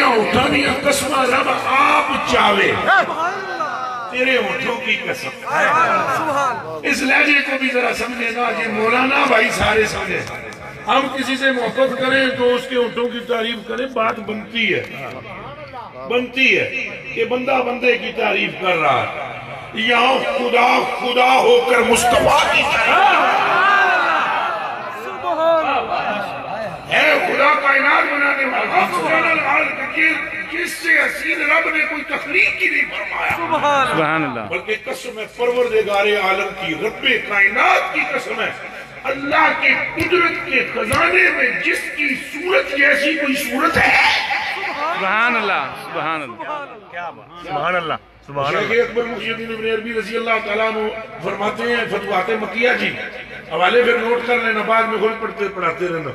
دیا اٹھا دیا قسمہ رب آپ چاہے تیرے اٹھوں کی قسم. اس لہجے کو بھی ذرا سمجھے نا یہ مولانا بھائی سارے سمجھے. ہم کسی سے محبت کریں تو اس کے اٹھوں کی تعریف کریں بات بنتی ہے کہ بندہ بندے کی تعریف کر رہا ہے. یہاں خدا خدا ہو کر مصطفیٰ کی تعریف ہے. خدا کائنات بنانے والا جس سے حسین رب نے کوئی تخلیق ہی نہیں فرمایا. سبحان اللہ. بلکہ قسم ہے پروردگار عالم کی رب کائنات کی قسم ہے اللہ کے قدرت کے خزانے میں جس کی صورت جیسی کوئی صورت ہے. سبحان اللہ. سبحان اللہ. سبحان اللہ. شیخ اکبر محی الدین ابن عربی رضی اللہ تعالیٰ عنہ فرماتے ہیں فتوحات مکیہ جی حوالے پھر نوٹ کر لینا بعد میں خود پڑھاتے رہنا.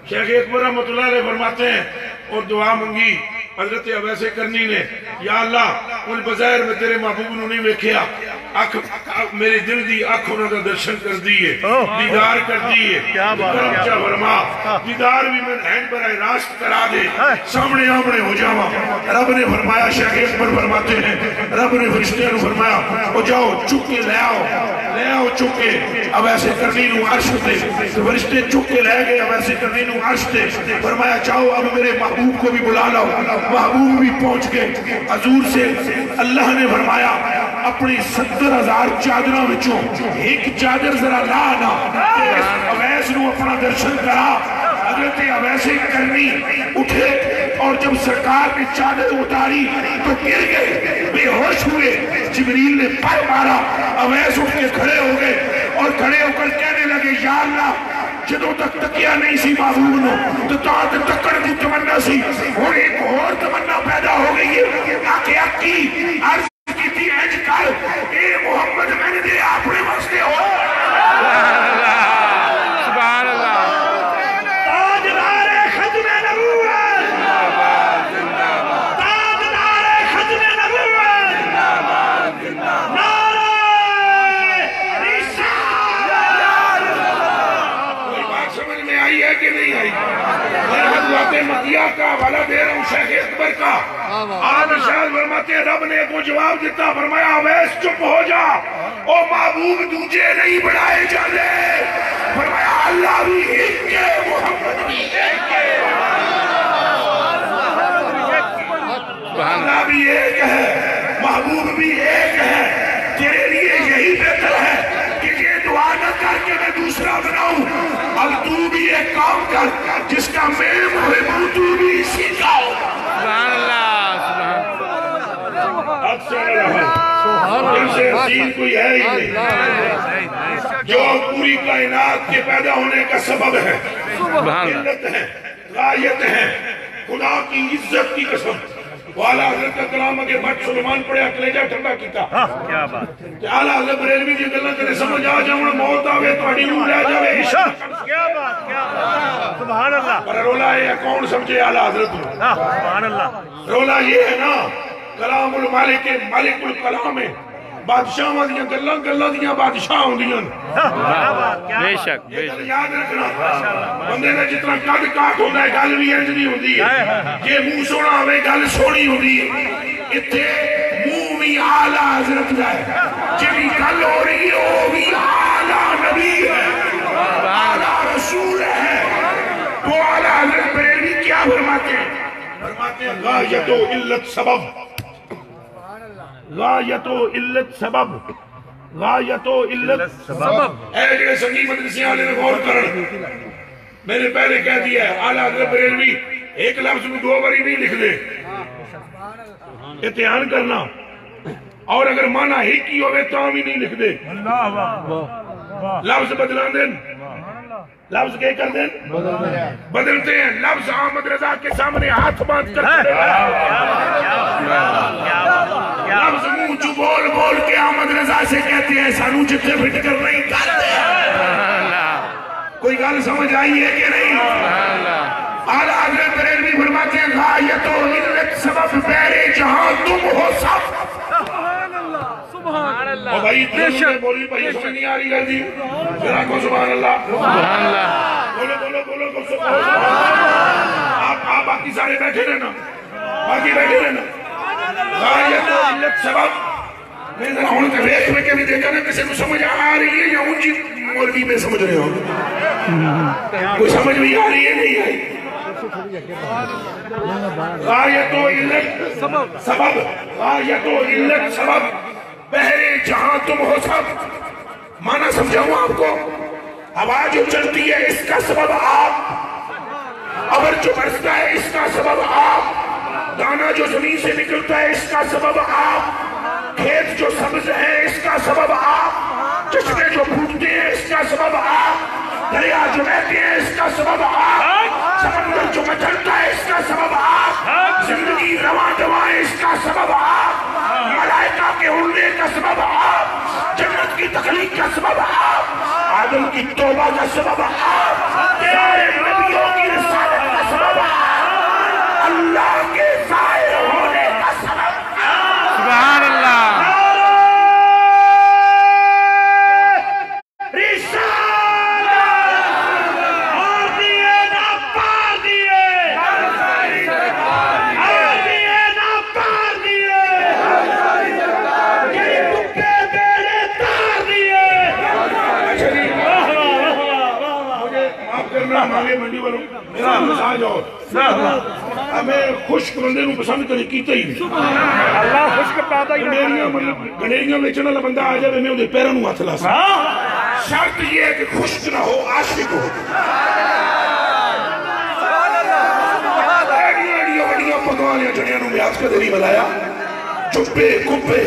شیخ اکبر رحمۃ اللہ علیہ فرماتے ہیں اور دعا منگی حضرت اویس کرنی نے یا اللہ ان بظاہر میں تیرے محبوب نے نہیں ویکھیا میرے دل دی آنکھ انہوں کا درشن کر دیئے دیدار کر دیئے کرم فرما دیدار بھی میں ہینڈ پر راست کرا دے سامنے آمنے ہو جاوا. رب نے فرمایا شیخ اکبر فرماتے ہیں رب نے فرشتے نے فرمایا او جاؤ چک کے لے آؤ چک کے اویس کرنی نو عرش دے. فرشتے چک کے لے گئے اویس کرنی نو عرش دے. فرمایا جاؤ اب میرے محبوب کو بھی بلا لاؤ. محبوب بھی پہنچ گئے. حضور سے اللہ نے فرمایا اپنی 70,000 چادروں وچوں ایک چادر ذرا لانا اویس نو اپنا درشن کرا. حضرت اویس کرنی اٹھے اور جب سرکار نے چادر اتاری تو گر گئے بے ہوش ہوئے. جبریل نے پر مارا اویس اٹھ کے کھڑے ہو گئے اور کھڑے ہو کر کہنے لگے یا اللہ جدوں تک تکیہ نہیں سی محبوب نو تو تاں تک تکڑ کی تمنا سی اور ایک اور تمنا پیدا ہو گئی ہے آکے اکی عرض کی تھی اج کر اے محمد میں نے دے اپنے واسطے ہو. سبحان اللہ. تاجدار ختم نبوت تاجدار ختم نبوت نعرہ رسالت. کوئی بات سمجھ میں آئی ہے کہ نہیں آئی؟ میں حضرات مکیہ کا حوالہ دے رہا ہوں شیخ اکبر کا. آپ ارشاد فرماتے ہیں رب نے کو جواب دیتا فرمایا اویس چپ ہو جا او محبوب دوجے نہیں بڑھائے جانے. فرمایا اللہ بھی ایک ہے محمد بھی ایک ہے. اللہ بھی ایک ہے محبوب بھی ایک ہے. تیرے لیے یہی بہتر ہے کہ یہ دعا نہ کر کے میں دوسرا بناؤں. اب تو بھی ایک کام کر جس کا میں محب ہوں تو بھی اسی کا ہو. سبحان اللہ. ان سے حسین کوئی ہے ہی نہیں جو پوری کائنات کے پیدا ہونے کا سبب ہے. علت ہے غایت ہے خدا کی عزت کی قسم. والا حضرت کا کلام اگر بٹ سلمان پڑھیا کلیجہ ٹھنڈا کیتا. کیا بات. اعلیٰ حضرت بریلوی کی گلہ کرے سمجھ آ جاؤں موت آوے تو اڑی ہوں لے جاوے عشق. کیا بات. سبحان اللہ. پر رولا یہ کون سمجھے اعلیٰ حضرت میں. سبحان اللہ. رولا یہ ہے نا کلام المالک مالک الکلام ہے. بادشاہ دیاں گلہ دیاں بادشاہ ہوں دیاں. بے شک بے یہ شک. یاد رکھنا بندے نے جتنا قد کاٹ ہوتا ہے گل بھی انج نہیں ہوتی ہے. یہ منہ سونا ہوئے گل سونی ہوتی ہے. اتھے منہ بھی اعلیٰ حضرت ہے جنہی گل ہو رہی ہے وہ بھی اعلیٰ نبی ہے اعلیٰ رسول ہے. وہ اعلیٰ حضرت بریلوی کیا فرماتے ہیں غایت و علت سبب غایت و علت سبب غایت و علت سبب. اے جڑے سنگی مدرسے والے نے غور کرن میں نے پہلے کہہ دیا ہے اعلیٰ حضرت بریلوی ایک لفظ میں 2 باری نہیں لکھ دے. امتحان کرنا اور اگر معنی ہی کی ہوئے تو بھی نہیں لکھ دے. لفظ بدلان دیں لفظ کیا کر دیں بدلتے ہیں. لفظ احمد رضا کے سامنے ہاتھ باندھ کر لفظ منہ چو بول بول کے احمد رضا سے کہتے ہیں سانو جتنے فٹ کر نہیں کرتے. کوئی گل سمجھ آئی ہے کہ نہیں؟ اعلیٰ حضرت بریلوی فرماتے ہیں غایت و علت سبب پہرے جہاں تم ہو سب. سبحان اللہ. اور بھائی بولی بھائی سمجھ نہیں آ رہی گل جی ذرا کو سبحان اللہ. سبحان اللہ. بولو بولو بولو سبحان اللہ. آپ باقی سارے بیٹھے رہنا باقی بیٹھے رہنا غایت و علت سبب میں ذرا ہوں کہ ریک میں کبھی دیکھا نا کسی کو سمجھ آ رہی ہے یا اونچی مولوی میں سمجھ رہے ہو کوئی سمجھ بھی آ رہی ہے نہیں آئی غایت و علت سبب غایت و علت سبب بہرے جہاں تم ہو سب معنی سمجھاؤں آپ کو ہوا جو چلتی ہے اس کا سبب آپ ابر جو برستا ہے اس کا سبب آپ دانا جو زمین سے نکلتا ہے اس کا سبب آپ کھیت جو سبز ہے اس کا سبب آپ چشمے جو پھوٹتے ہیں اس کا سبب آپ دریا جو بہتے ہیں اس کا سبب آپ سمندر جو مچلتا ہے اس کا سبب آپ زندگی رواں دواں اس کا سبب آپ ملائکہ کے اڑنے کا سبب آپ جنت کی تخلیق کا سبب آپ آدم کی توبہ کا سبب آپ سارے نبیوں کی رسالت کا سبب آپ اللہ کے ظاہر ہونے کا سبب سبحان اللہ منڈی والوں میرا مساج اور ہمیں خشک بندے نو پسند کرے کیتا ہی نہیں اللہ خشک پیدا ہی گنیریاں بیچن والا بندہ آ جائے میں انہیں پیروں نو ہاتھ لا سکتا شرط یہ ہے کہ خشک نہ ہو عاشق ہو بڑیاں پکوانیاں جڑیاں نو میاز کا دلی بلایا چپے کپے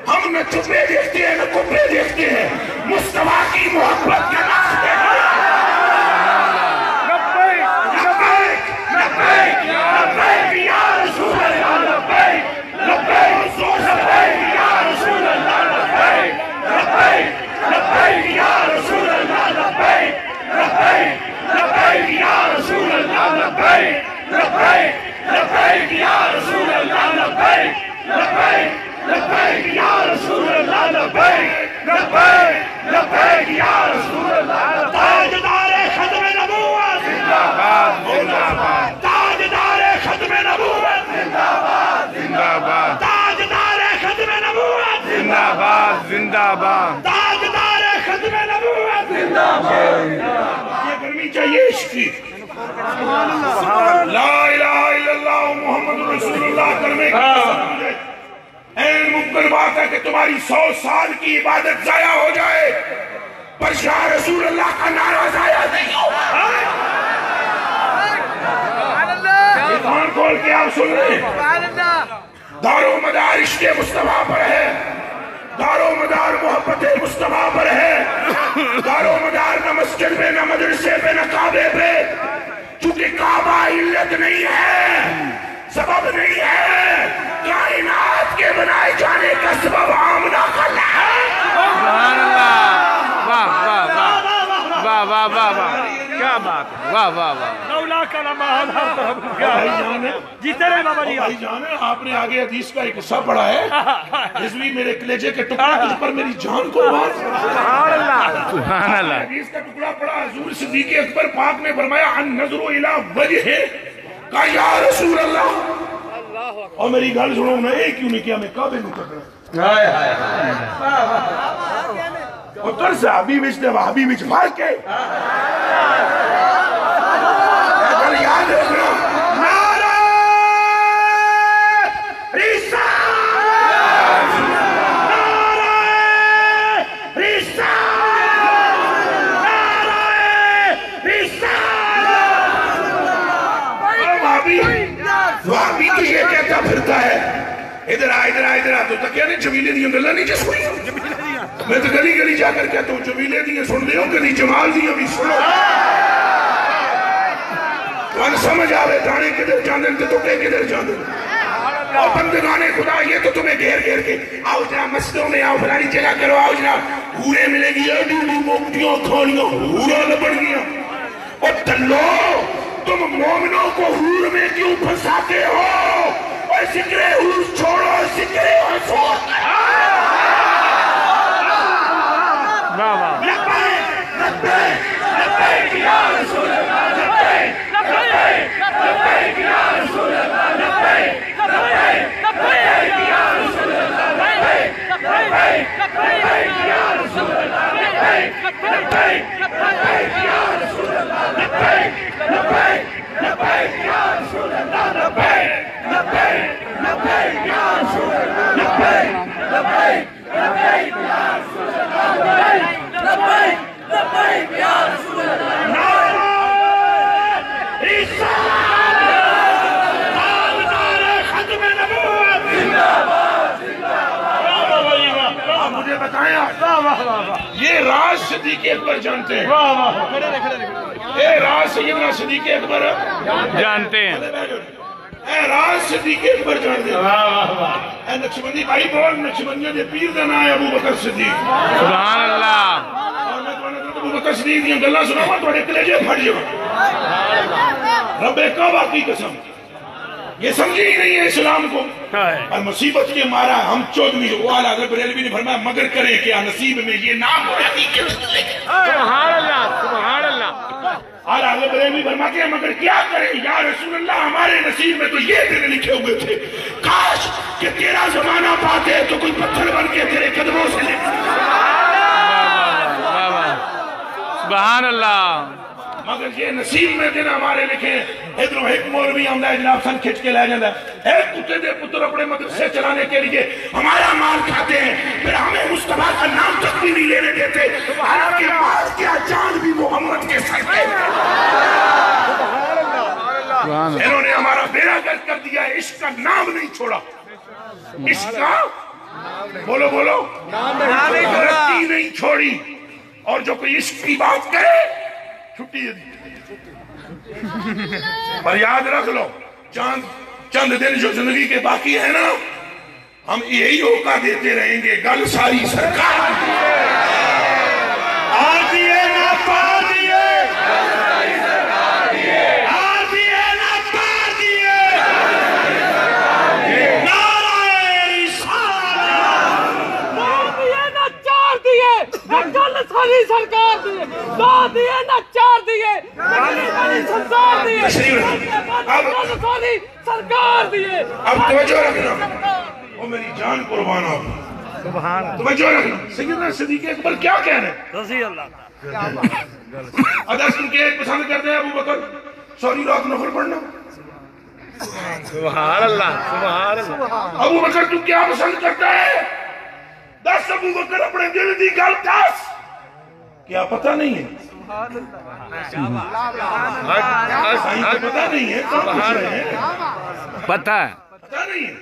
ہم نہ چپے دیکھتے ہیں نہ کپے دیکھتے ہیں مصطفیٰ کی محبت کے نقص ہیں زندہ باد تاجدار ختم نبوت زندہ باد یہ گرمی چاہیے عشق کی لا الہ الا اللہ محمد رسول اللہ کرنے کی قسم مجھے این ممکن بات ہے کہ تمہاری 100 سال کی عبادت ضائع ہو جائے پر شاہ رسول اللہ کا نعرہ ضائع نہیں ہوگا یہ کان کھول کے آپ سن رہے ہیں دار و مدار عشق مصطفیٰ پر ہے دار و مدار محبت مصطفیٰ پر ہے دار و مدار نہ مسجد پہ نہ مدرسے پہ نہ کعبے پہ چونکہ کعبہ علت نہیں ہے سبب نہیں ہے کائنات کے بنائے جانے کا سبب آمنہ خلا ہے سبحان اللہ واہ واہ واہ واہ واہ واہ واہ کیا بات ہے واہ واہ واہ مولا کا نام ہر طرف بھائی جان ہے جیتے رہے بابا جی بھائی جان ہے آپ نے آگے حدیث کا ایک حصہ پڑھا ہے اس بھی میرے کلیجے کے ٹکڑے تجھ پر میری جان قربان سبحان اللہ سبحان اللہ حدیث کا ٹکڑا پڑھا حضور صدیق اکبر پاک نے فرمایا ان نظر الى وجہ کا یا رسول اللہ اور میری گل سنو میں ایک کیوں نہیں کیا میں کعبے نو تکڑا اتر صحابی وچ تے وہابی وچ فرق ہے گل یاد رکھنا نعرہ رسالت نعرہ رسالت نعرہ رسالت وہابی تو یہ کہتا پھرتا ہے ادھر آ تو تکیا نے جمیلے دیاں گلہ نہیں جس ہوئی میں تو گلی گلی جا کر کہتا ہوں جمیلے دیاں سن دے ہوں کدھی جمال دیاں بھی سنو تو سمجھ آوے دانے کدھر جاندن تے تکے کدھر جاندن اور بندگانے خدا یہ تو تمہیں گھیر گھیر کے آؤ جناب مسجدوں میں آؤ فلانی جگہ کرو آؤ جناب ہورے ملے گی ڈوڈی موکتیاں کھانیاں ہورا لبڑ گیا اور تلو تم مومنوں کو ہور میں کیوں پھنساتے ہو اور ذکر ہور چھوڑو ذکر حسود واہ واہ لبیک لبیک لبیک یا رسول اللہ لبیک لبیک لبیک یا رسول اللہ لبیک مجھے بتایا یہ راز صدیق اکبر جانتے ہیں؟ اے راز سیدنا صدیق اکبر جانتے ہیں؟ اے راز صدیق اکبر جانتے ہیں؟ اے نقشبندی بھائی بول، نقشبندیوں دے پیر دا نام ہے ابو بکر صدیق۔ سبحان اللہ۔ اور میں تو ابو بکر صدیق دیاں گلاں سناواں تواڈے کلیجے پھٹ جاون۔ رب کعبہ کی قسم یہ سمجھی ہی نہیں ہے اسلام کو، اور مصیبت کے مارا ہم چودھویں اعلیٰ حضرت بریلوی نے فرمایا مگر کریں کیا نصیب میں یہ نام ہو سبحان اللہ، سبحان اللہ۔ اعلیٰ حضرت بریلوی فرماتے ہیں مگر کیا کریں یا رسول اللہ، ہمارے نصیب میں تو یہ دن لکھے ہوئے تھے، کاش کہ تیرا زمانہ پاتے تو کوئی پتھر بن کے تیرے قدموں سے لے۔ سبحان اللہ۔ مگر یہ نصیب میں دن ہمارے لکھے ہیں۔ ادھروں ایک مولوی آمدہ ہے جناب سن کھچ کے لے جاندہ ہے، ایک کتے دے پتر اپنے مدرسے چلانے کے لیے ہمارا مال کھاتے ہیں، پھر ہمیں مصطفیٰ کا نام تک بھی نہیں لینے دیتے، حالانکہ مال کیا جان بھی محمد کے سر پہ۔ انہوں نے ہمارا بیڑا گرک کر دیا ہے، عشق کا نام نہیں چھوڑا، عشق کا بولو بولو رتی نہیں چھوڑی، اور جو کوئی عشق کی بات کرے چھٹی ہے۔ پر یاد رکھ لو چند دن جو زندگی کے باقی ہے نا، ہم یہی ہوکا دیتے رہیں گے، گل ساری سرکار آدھیے نہ پا دیے، آدھیے نہ پا دیے، نعرہ رسالت، آدھیے نہ چار دیے، گل ساری سرکار دیے، دو دیے نہ چار دیے، سرکار دیے، سرکار دیے۔ اب توجہ رکھنا، وہ میری جان قربان ہو، توجہ رکھنا۔ سیدنا صدیق اکبر کیا کہہ رہے ہیں؟ رضی اللہ۔ ادا سن کے ایک پسند کرتے ہیں ابو بکر سوری رات نفل پڑھنا۔ سبحان اللہ، سبحان اللہ۔ ابو بکر تو کیا پسند کرتا ہے؟ دس ابو بکر اپنے دل دی گل دس، کیا پتہ نہیں ہے؟ پتہ نہیں ہے، پتہ ہے، پتہ نہیں ہے۔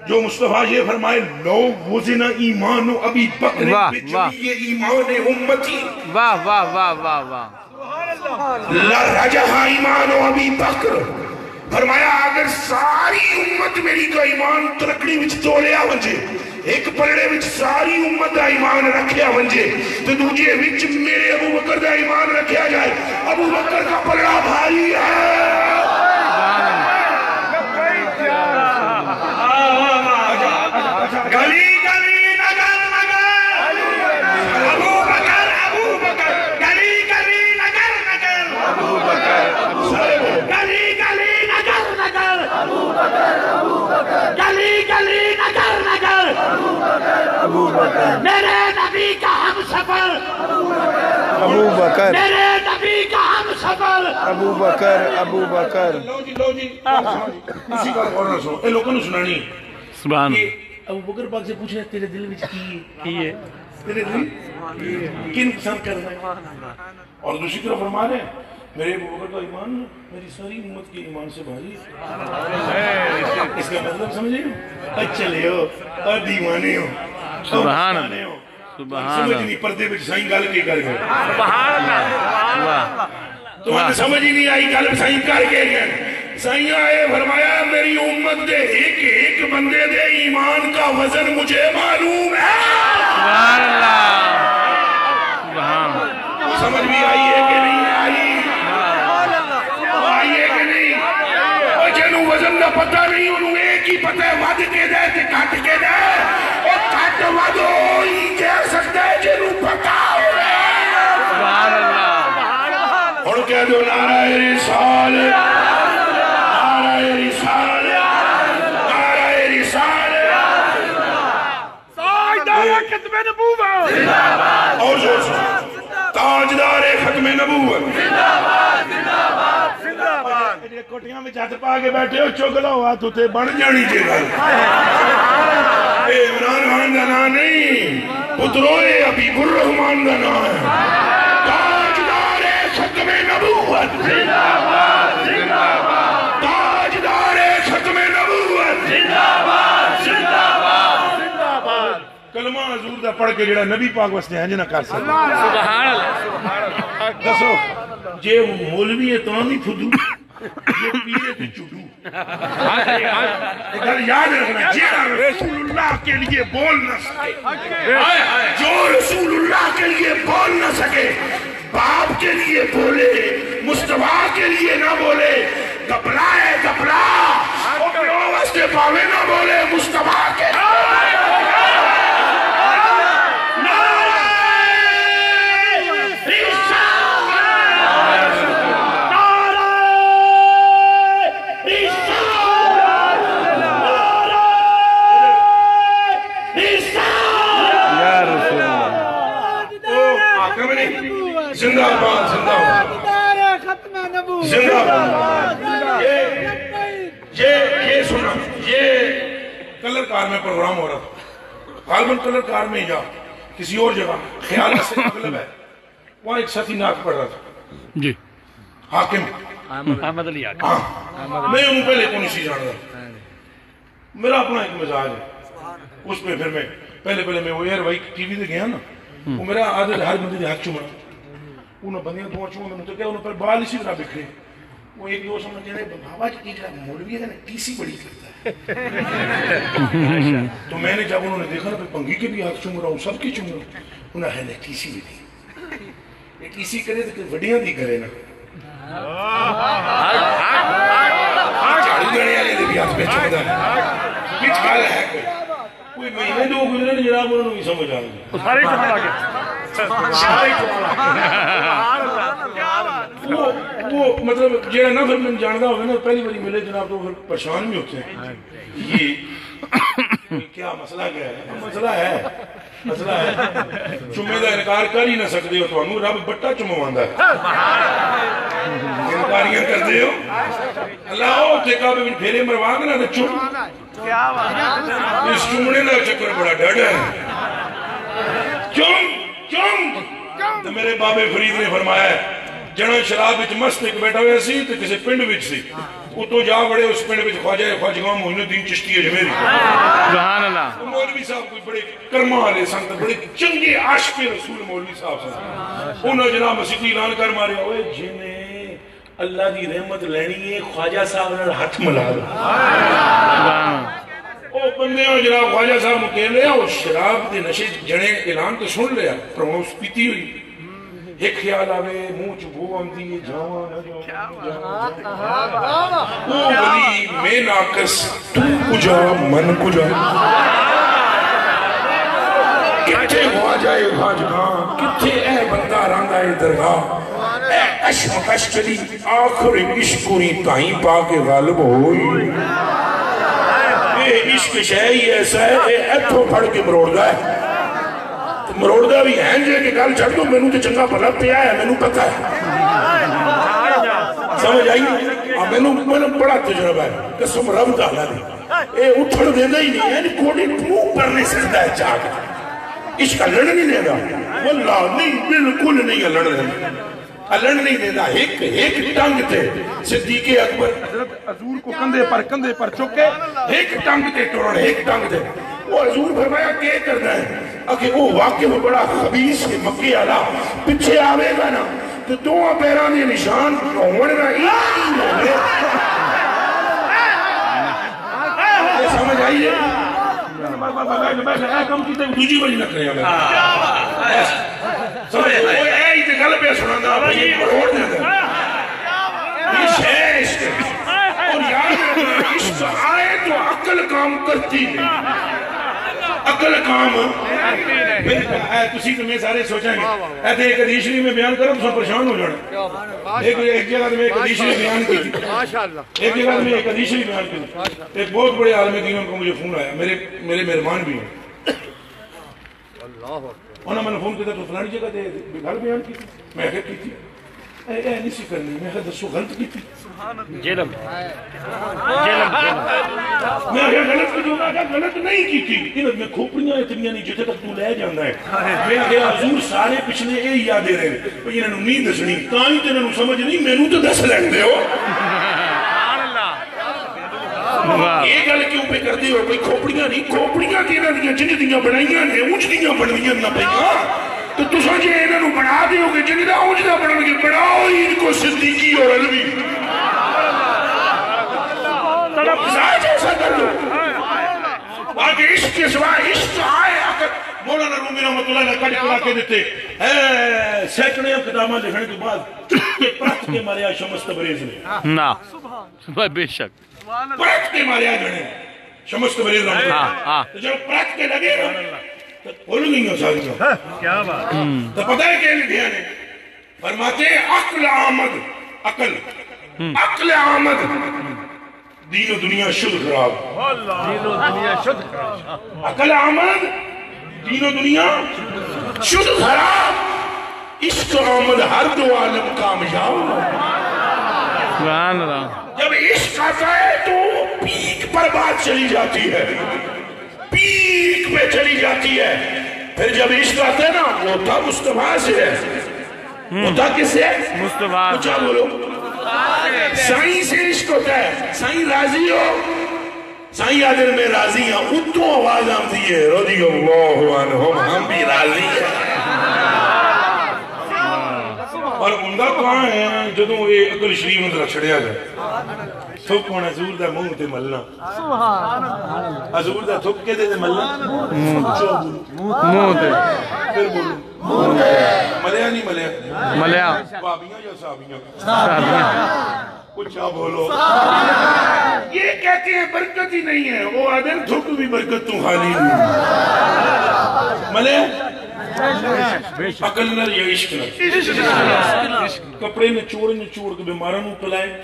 جو مصطفیٰ یہ فرمائے لو وزن ایمان ابی بکر بجمیع ایمان امتی، واہ واہ واہ واہ واہ، لرجہ ایمان ابی بکر، فرمایا اگر ساری امت میری کا ایمان ترکڑی وچ تولیا ونجے، ایک پلڑے وچ ساری امت دا ایمان رکھیا ونجے تو دوجے وچ میرے ابو بکر دا ایمان رکھیا جائے، ابو بکر کا پلڑا بھاری ہے۔ گلی گلی نگر نگر ابو بکر ابو بکر، گلی گلی نگر نگر ابو بکر، گلی گلی نگر نگر ابو بکر، گلی گلی نگر نگر ابو بکر، میرے نبی کا ہم سفر ابو بکر، میرے نبی کا ہم سفر ابو بکر، ابو بکر۔ لو جی اسی کا غور نہ سنو، اے لوگوں نے سنانی ہے۔ سبحان اللہ۔ ابو بکر پاک سے پوچھے تیرے دل میں کی ہے، تیرے دل کن پسند کر رہے ہیں؟ اور دوسری طرف فرما رہے ہیں میرے ابو بکر کا ایمان میری ساری امت کے ایمان سے بھاری ہے۔ اس کا مطلب سمجھے ہو؟ چلے ہو اور دیوانے ہو، سبحان اللہ، سبحان سمجھ اللہ، نہیں پردے میں سائیں گل کے کر گئے، واہ، تو ہمیں سمجھ ہی نہیں آئی گل سائیں کر کے گئے۔ سائیں آئے فرمایا میری امت دے ایک ایک بندے دے ایمان کا وزن مجھے معلوم ہے۔ سبحان اللہ، سبحان اللہ۔ سمجھ بھی آئی ہے کہ نہیں آئی؟ آئی ہے کہ نہیں؟ اور جنہوں وزن نہ پتہ نہیں انہوں ایک ہی پتہ ہے ود کے دے تے کٹ کے دے، اور کٹ ود ہوئی کہہ سکتا ہے جنہوں پتہ ہو رہے ہیں۔ سبحان اللہ۔ اور کہہ دو نعرہ رسالت، نعرہ رسالت، نعرہ رسالت، تاجدار ختم نبوت، اور زور سے تاجدار ختم نبوت، زندہ باد۔ جے کوٹیاں میں ہاتھ پا کے بیٹھے ہو چک لو ہاتھ تے بن جانی جے گل اے عمران خان دا نام نہیں پترو اے حبیب الرحمان دا نام ہے تاجدار ختم نبوت زندہ باد زندہ باد تاجدار ختم نبوت زندہ باد زندہ باد زندہ باد کلمہ حضور دا پڑھ کے جڑا نبی پاک واسطے ہے جنہ کر سکتا سبحان اللہ دسو جے مولوی ہے تو نہیں پھدو یہ پیرے تو چڑو اگر یاد رکھنا جیڑا رسول اللہ کے لیے بول نہ سکے جو رسول اللہ کے لیے بول نہ سکے باپ کے لیے بولے مصطفیٰ کے لیے نہ بولے گھبرائے گھبرا اپنے واسطے پاوے نہ بولے مصطفیٰ کے زندہ باد زندہ باد زندہ باد یہ سنا یہ کلر کار میں پروگرام ہو رہا تھا غالباً کلر کار میں یا کسی اور جگہ خیال سے مطلب ہے وہاں ایک ساتھی نعت پڑھ رہا تھا جی حاکم احمد علی ہاں میں انہوں پہلے کون سی جان رہا میرا اپنا ایک مزاج ہے اس پہ پھر میں پہلے میں وہ ایئر وائی ٹی وی دے گیا نا وہ میرا عادت ہر بندے دے ہاتھ چومنا انہوں بندیاں دو چومنا میں نے تو کیا انہوں پر بال اسی طرح بکھرے وہ ایک دو سمجھ کہنے بابا جی جب مولوی ہے نا ٹی سی بڑی کرتا ہے تو میں نے جب انہوں نے دیکھا نا پھر پنگی کے بھی ہاتھ چوم رہا ہوں سب کی چوم رہا ہوں انہوں نے ٹی سی بھی دی یہ ٹی سی کرے تو وڈیاں دی کرے نا چاڑی گھڑے آلے دے بھی ہاتھ پہ چوم دا کچھ حال ہے کوئی مہینے دو گزرے نے جناب انہوں نے سمجھ آ گئی سارے چمڑ آگے وہ مطلب جیڑا نا پھر میں جاندہ ہوگا نا پہلی باری ملے جناب تو پھر پریشان بھی ہوتے ہیں یہ کیا مسئلہ کیا ہے مسئلہ ہے چمے دا انکار کر ہی نہ سکتے ہو تو انہوں رب بٹا چمواندہ ہے انکاریاں کر دے ہو اللہ ہو ٹھیکہ پہ پھیرے مرواگ نا چم اس چمڑے دا چکر بڑا ڈھڑا ہے چم تو میرے بابے فرید نے فرمایا ہے جنہ شراب وچ مست ایک بیٹھا ہویا سی تو کسی پنڈ وچ سی اتو جا بڑے اس پنڈ وچ خواجہ معین الدین چشتی اجمیری سبحان اللہ مولوی صاحب کوئی بڑے کرما والے سن بڑے چنگے عاشق رسول مولوی صاحب سن انہوں جناب مسیحی اعلان کر مارے ہوئے جنہیں اللہ دی رحمت لینی ہے خواجہ صاحب نے ہاتھ ملا دو او بندے ہو جناب خواجہ صاحب مکین لیا اور شراب دے نشے جنے اعلان تو سن لیا پرونس پیتی ہوئی ایک خیال آوے منہ چبو آمدی جاواں نہ جاواں او ولی میں ناقص تو کجا من کجا کتھے خواجہ خواجگاں کتھے اے بندہ راندہ درگاہ اے عشق کشکری آخر عشقوری تائیں پاک غالب ہوئی عشق شہی ایسا ہے ایتھو پھڑ کے مروڑ ہے مروڑ بھی ہے جے کہ گل چھڑ دو میں نے تو چنگا بھلا پیا ہے میں نے پتا ہے سمجھ آئی میں نے بڑا تجربہ ہے قسم رب دالا دی اے اٹھڑ دینا ہی نہیں ہے کوڑی پھوک پر نہیں سکتا ہے چاک عشق لڑ نہیں دینا واللہ نہیں بالکل نہیں لڑ دینا لڑ نہیں دینا ایک ٹنگ تھے صدیق اکبر حضرت حضور کو کندھے پر چکے ایک ٹنگ تھے توڑ ایک ٹنگ تھے وہ حضور فرمایا کیا کرنا ہے کہ وہ واقع میں بڑا خبیث ہے مکی علا پچھے آوے گا نا تو دو پیرانی نشان ہونے سمجھ آئیے کم کی دوجی بڑی نہ کرے سمجھ آئی تے گل پہ سنا دا روڑ دے دا عشق ہے عشق اور یاد عشق آئے تو عقل کام کرتی ہے عقل کام تسی تو میں سارے سوچیں گے ایتے ایک حدیث میں بیان کرو تو پریشان ہو جانا ایک جگہ میں ایک حدیث بیان کی ایک جگہ میں ایک حدیث بیان کی ایک بہت بڑے عالم دینوں کو مجھے فون آیا میرے مہربان بھی ہیں انہوں نے فون کیا تو فلانی جگہ گل بیان کی میں حقیقت کی تھی نہیں سی کرنی میں کہا دسو غلط کی تھی جلم میں کہا غلط کی جو کہا غلط نہیں کی تھی انہوں میں کھوپڑیاں اتنیاں نہیں جتے تک تو لے جانا ہے میں کہا حضور سارے پچھلے اے یادے رہے انہوں نہیں دسنی تاں ہی تے انہوں سمجھ نہیں میں نو تو دس لیں دے ہو یہ گل کیوں پہ کر دی ہو کوئی کھوپڑیاں نہیں کھوپڑیاں کی انہوں نے جنہیں دیاں بنائیاں نے اونچ دیاں بنائیاں نہ پہیاں تو تو سمجھے انہوں بنا دیو گے جنہیں دا اونچ دا بنا گے بناؤ ان کو صدیقی اور علوی ساتھ ایسا کر دو آگے عشق کے سوا عشق آئے آکر مولانا رومی رحمت اللہ نے کٹ کرا کے دیتے سیکنڈ اقدامہ لکھنے کے بعد پرت کے ماریا شمس تبریز نے نا بے شک پرت کے ماریا جنے شمس تبریز رحمت اللہ تو جب پرت کے لگے نا تو بھول گئی ہوں ساتھیوں کیا بات تو پتہ ہے کہ لکھیا نے فرماتے عقل آمد عقل آمد دین و دنیا شد خراب دین و دنیا شد عقل آمد دین و دنیا شد خراب عشق آمد ہر دو عالم کامیاب سبحان اللہ جب عشق آتا ہے تو پیک پر بات چلی جاتی ہے پیک پہ چلی جاتی ہے پھر جب عشق آتا ہے نا وہ تھا مصطفیٰ سے ہے وہ تھا کس سے مصطفیٰ کچھ بولو سائیں سے عشق ہوتا ہے سائیں راضی ہو سائیں عادل میں راضی ہیں اتو آواز آمدی ہے رضی اللہ عنہم ہم بھی راضی ہیں اور عمدہ کہاں ہے جدوں یہ عقل شریف اندر چھڑیا جائے تھوک ہونا حضور دا منہ تے ملنا حضور دا تھوک کے دے ملنا منہ تے پھر بولو ملیا نہیں ملیا ملیا بابیاں یا صحابیاں کچھ بولو یہ کہتے ہیں برکت ہی نہیں ہے وہ آدم تھوک بھی برکت تو خالی نہیں ملیا عقل نہ یا عشق نہ کپڑے نچوڑ کے بیماروں کو پلائے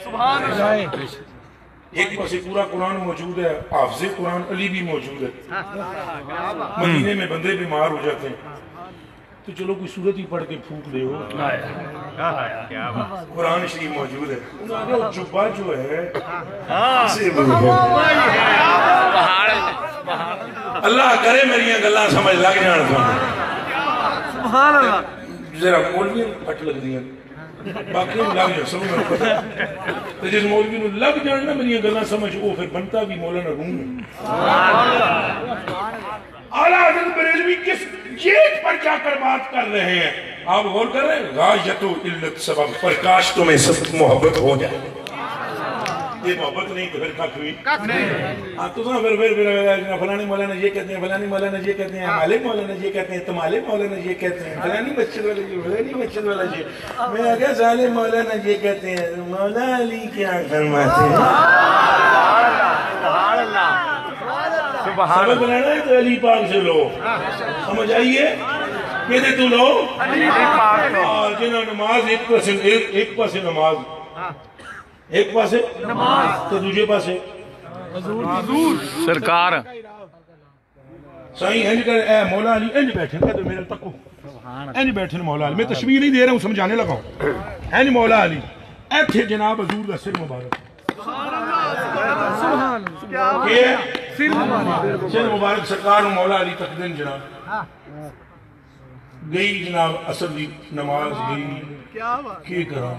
ایک پاسے پورا قرآن موجود ہے حافظ قرآن علی بھی موجود ہے مدینے میں بندے بیمار ہو جاتے ہیں تو چلو کوئی سورت ہی پڑھ کے پھونک دے ہو قرآن شریف موجود ہے جبہ جو ہے اللہ کرے میری گلاں سمجھ لگ جان ذرا مولوی پٹ لگ دیا باقی لگ جا سمجھ میں پتہ تو جس مولوی نے لگ جاننا میری گلاں سمجھ وہ پھر بنتا بھی مولانا روم ہے اعلیٰ حضرت بریلوی کس جیت پر جا کر بات کر رہے ہیں آپ غور کر رہے ہیں غایت و علت سبب پر کاش تمہیں سب محبت ہو جائے یہ محبت نہیں تو پھر کک ہوئی تو پھر فلانی مولانا یہ کہتے ہیں فلانی مولانا یہ کہتے ہیں مالک مولانا یہ کہتے ہیں تمالک مولانا یہ کہتے ہیں فلانی مسجد والا جی فلانی مسجد والا جی میں آگے ظالم مولانا یہ کہتے ہیں مولا علی کیا فرماتے ہیں سبب لینا ہے تو علی پاک سے لو سمجھ آئیے کہتے تو لو جنہوں نماز ایک پاسے نماز ایک پاسے تو دوجے پاسے سرکار صحیح انج کر اے مولا علی انج بیٹھے کہتے میرے تکو انج بیٹھے مولا علی میں تشبیہ نہیں دے رہا ہوں سمجھانے لگا ہوں انج مولا علی ایتھے جناب حضور دا سر مبارک سر مبارک سرکار مولا علی تک دن جناب گئی جناب اصل دی نماز گئی کی کرا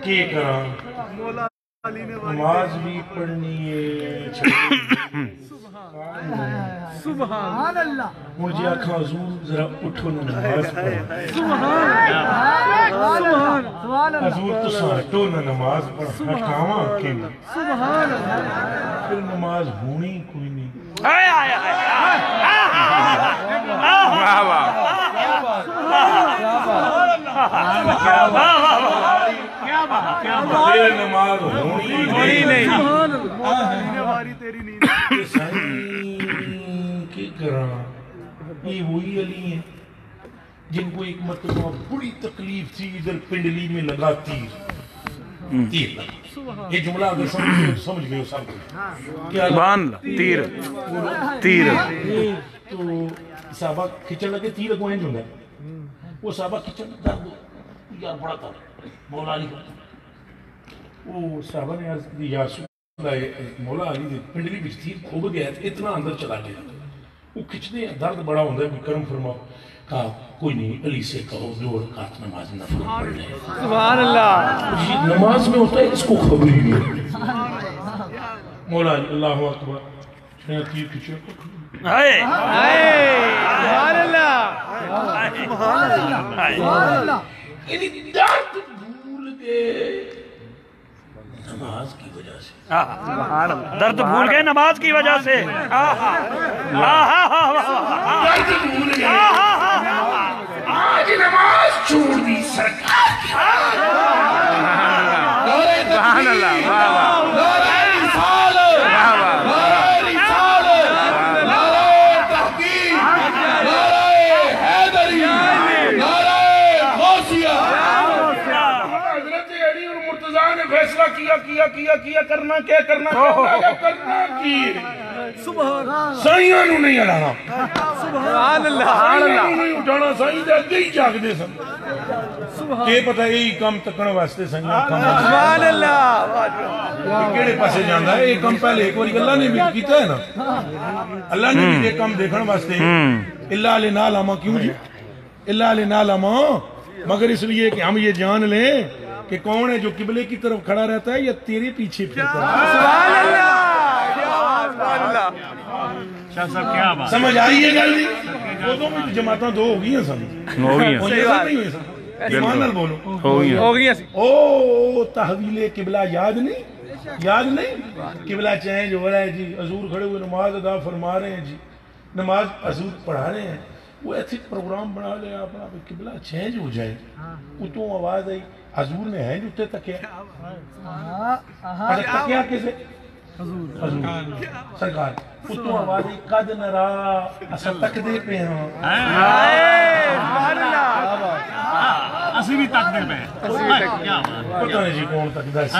کی کرا نماز بھی پڑھنی ہے سبحان اللہ مجھے آکھا حضور ذرا اٹھو نماز پڑھو حضور تو ساٹھو نماز پڑھ ہٹاواں کے پھر نماز ہونی کوئی نہیں پھر نماز ہونی نہیں کی کرا یہ وہی علی ہیں جن کو ایک مرتبہ بڑی تکلیف تھی ادھر پنڈلی میں لگا تیر یہ جملہ اگر سمجھ گئے سب کو سبحان اللہ تیر تو صحابہ کھچن لگے تیر اگوں انج ہوندا وہ صحابہ کھچن درد یار بڑا تھا مولا علی وہ صحابہ نے عرض کی یا رسول اللہ مولا علی دی پنڈلی وچ تیر کھوب گیا اتنا اندر چلا گیا وہ کھچتے ہیں درد بڑا ہوندا ہے کرم فرماؤ کہا کوئی نہیں علی سے کہو 2 رکعت نماز نفل پڑھ لے سبحان اللہ نماز میں ہوتا ہے اس کو خبر ہی نہیں مولا علی اللہ اکبر تیر کھچے سبحان اللہ یعنی درد بھول گئے نماز کی وجہ سے درد بھول گئے نماز کی وجہ سے درد بھول گئے آج نماز چھوڑ دی سرکار کی سبحان اللہ واہ واہ کیا کرنا کیا کرنا کی سائیاں نو نہیں اڑانا سبحان اللہ سائیاں نو نہیں اٹھانا سائیاں دے اگے ہی جاگ دے سن کہ پتہ یہی کام تکن واسطے سائیاں سبحان اللہ کیڑے پاسے جاندا ہے یہ کام پہلے ایک بار اللہ نے بھی کیتا ہے نا اللہ نے بھی یہ کام دیکھن واسطے الا لنا لما کیوں جی الا لنا لما مگر اس لیے کہ ہم یہ جان لیں کہ کون ہے جو قبلے کی طرف کھڑا رہتا ہے یا تیرے پیچھے پھرتا ہے سبحان اللہ سبحان اللہ شاہ صاحب کیا بات سمجھ آئی ہے گل نہیں وہ تو جماعتاں 2 ہو گئی ہیں سن ہو گئی ہیں نہیں ہوئے سن ایمان نال بولو ہو گئی ہیں او تحویل قبلہ یاد نہیں قبلہ چینج ہو رہا ہے جی حضور کھڑے ہوئے نماز ادا فرما رہے ہیں جی نماز حضور پڑھا رہے ہیں وہ ایسے پروگرام بنا لیا اپنا قبلہ چینج ہو جائے اتوں آواز آئی حضور نے ہے جتے تکیا تکیا کسے حضور سرکار اتوں آواز آئی قد نرا اسا تک دے پہ ہاں سبحان اللہ اسی بھی تک دے پہ پتہ نہیں جی کون تک دا سی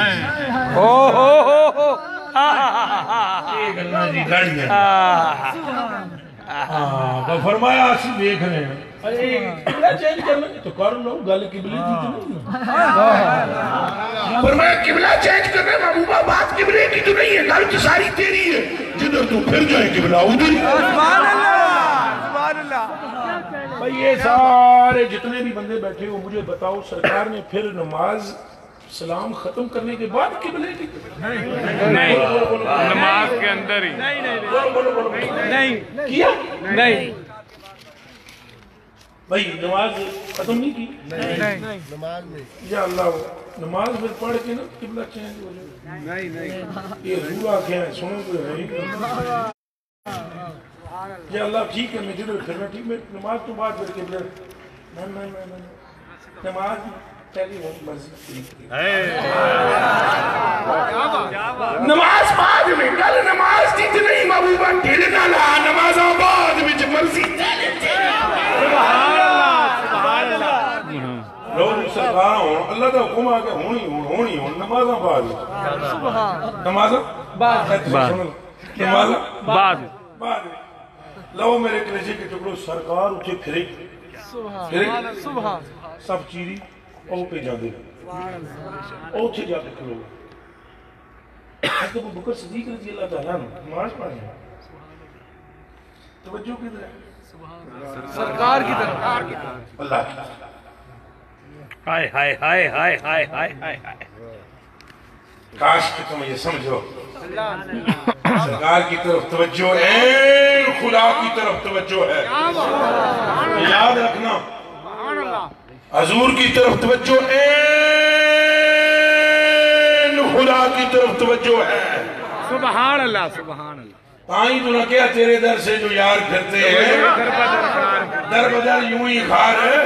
یہ گلنا جی گاڑی ہے تو فرمایا اسی دیکھ رہے ہیں قبلہ چینج کرنا تو کر لو گل قبلے کی تو نہیں فرمایا قبلہ چینج کرنا محبوبہ بات قبلے کی تو نہیں ہے گل تو ساری تیری ہے جدھر تو پھر جائے قبلہ ادھر سبحان اللہ سبحان اللہ بھئی یہ سارے جتنے بھی بندے بیٹھے ہو مجھے بتاؤ سرکار نے پھر نماز سلام ختم کرنے کے بعد قبلے کی نہیں نماز کے اندر ہی نہیں کیا نہیں بھئی نماز ختم نہیں کی نہیں یا اللہ نماز پھر پڑھ کے نا قبلہ چینج ہو جائے نہیں یہ حضور آکھیں ہیں سنو تو ہے یا اللہ ٹھیک ہے میں جدھر پھرنا ٹھیک میں نماز تو بعد پھر قبلہ نماز پہلی مرضی نماز بعد میں کل نماز تھی تو نہیں محبوبہ تیرے نہ لا نماز آباد میں مرضی سبحان اللہ لوگ سرکار ہوں اللہ کا حکم آگے ہونی ہوں نماز آباد نماز بعد لو میرے کلیجے کے ٹکڑوں سرکار اٹھے پھرے سب چیری او پہ جا دے او تھے جا کے کھلو حضرت ابو بکر صدیق رضی اللہ تعالیٰ نماز پڑھیں توجہ کدھر ہے سرکار کی طرف اللہ کی ہائے ہائے ہائے ہائے ہائے ہائے ہائے کاش کہ تم یہ سمجھو سرکار کی طرف توجہ ہے خدا کی طرف توجہ ہے یاد رکھنا حضور کی طرف توجہ ہے خدا کی طرف توجہ ہے سبحان اللہ سبحان اللہ تائیں تو نہ کیا تیرے در سے جو یار پھرتے ہیں در بدر یوں ہی خار ہے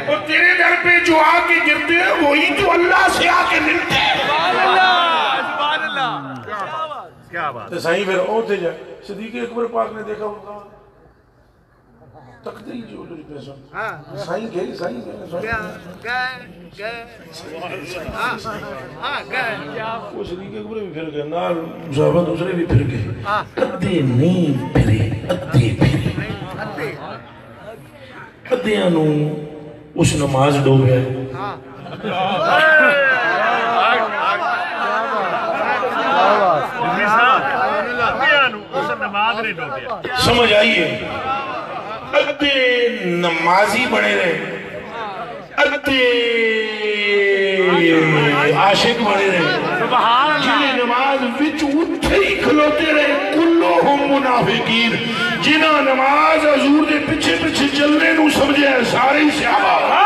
اور تیرے در پہ جو آکے گرتے ہیں وہی تو اللہ سے آکے ملتے ہیں سبحان اللہ سبحان اللہ کیا بات تو صحیح پھر ہوتے جائے صدیق اکبر پاک نے دیکھا ہوگا تقدیل جو لوگ پیسا صحیح گئے صحیح گئے وہ صدیق اکبر بھی پھر گئے نال صحابہ دوسرے بھی پھر گئے ادھے نہیں پھرے ادھے پھرے ادھیاں نو اس نماز ڈوبیا سمجھ آئیے ادھے نمازی بنے رہے ادھے عاشق بنے رہے جنہیں نماز وچ اٹھے ہی کھلوتے رہے کلوہم منافقین جنہاں نماز حضور دے پچھے پچھے چلنے نو سمجھے ہیں سارے ہی صحابہ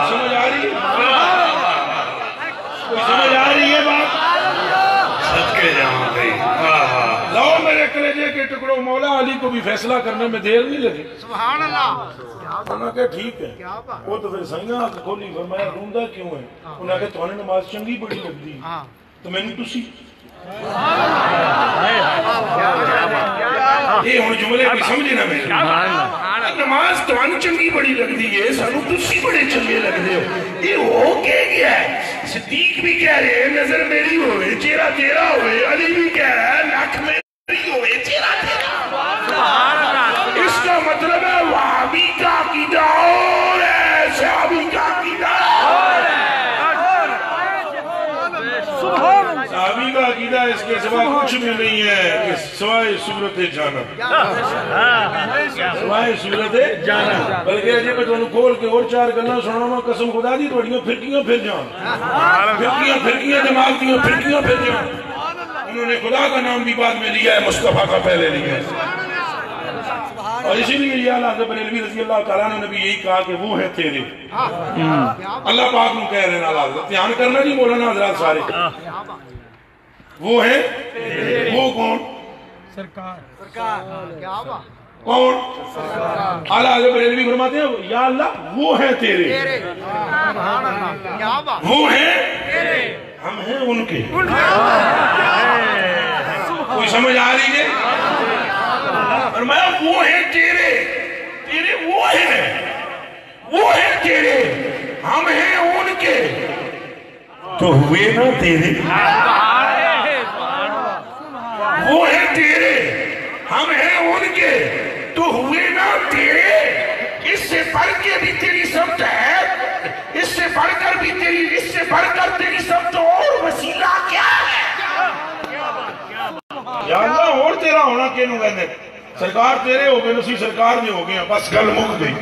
سمجھ آ رہی ہے کوئی سمجھ آ رہی ہے بات صدقے جہاں گئی لو میرے کلیجے کے ٹکڑوں مولا علی کو بھی فیصلہ کرنے میں دیر نہیں لگی سبحان اللہ انہوں نے کہا ٹھیک ہے وہ تو پھر سائنہ آکھ کھولی فرمایا روندہ کیوں ہے انہوں نے کہا تو انہیں نماز چنگی بڑی لگ دی تو میں نے تسی یہ ہوں جملے بھی سمجھے نہ میں نماز تو انہیں چنگی بڑی لگ دی ہے سانو تسی بڑے چنگے لگ دے ہو یہ ہو کے گیا ہے صدیق بھی کہہ رہے ہیں نظر میری ہوئے چہرہ تیرا ہوئے علی بھی کہہ رہا ہے ناک میری ہوئے چہرہ تیرا اس کا مطلب ہے وہابی کا عقیدہ اور ہے صحابی کا عقیدہ اور ہے صحابی کا عقیدہ اس کے سوا کچھ بھی نہیں ہے کہ سوائے صورت جانا سوائے صورت جانا بلکہ اجے میں تمہیں کھول کے اور چار گلنا سنانا قسم خدا دی توڑیاں پھرکیاں پھر جان پھرکیاں دماغ دیاں پھرکیاں پھر جان انہوں نے خدا کا نام بھی بعد میں لیا ہے مصطفیٰ کا پہلے لیا ہے اور اسی لیے یہ اللہ بریلوی رضی اللہ تعالیٰ نے بھی یہی کہا کہ وہ ہے تیرے اللہ پاک نو کہہ رہے ہیں اللہ دھیان کرنا جی مولانا حضرات سارے وہ ہے وہ کون سرکار کون اللہ بریلوی فرماتے ہیں یا اللہ وہ ہے تیرے وہ ہے ہم ہیں ان کے کوئی سمجھ آ رہی ہے فرمایا وہ ہے تیرے تیرے وہ ہے تیرے ہم ہیں ان کے تو ہوئے نا تیرے وہ ہے تیرے ہم ہیں ان کے تو ہوئے نا تیرے اس سے بڑھ کے بھی تیری سمت ہے اس سے بڑھ کر تیری سمت اور وسیلہ کیا ہے یا اللہ اور تیرا ہونا کینوں گئے سرکار تیرے ہو گئے نسی سرکار میں ہو گئے بس گل مک گئی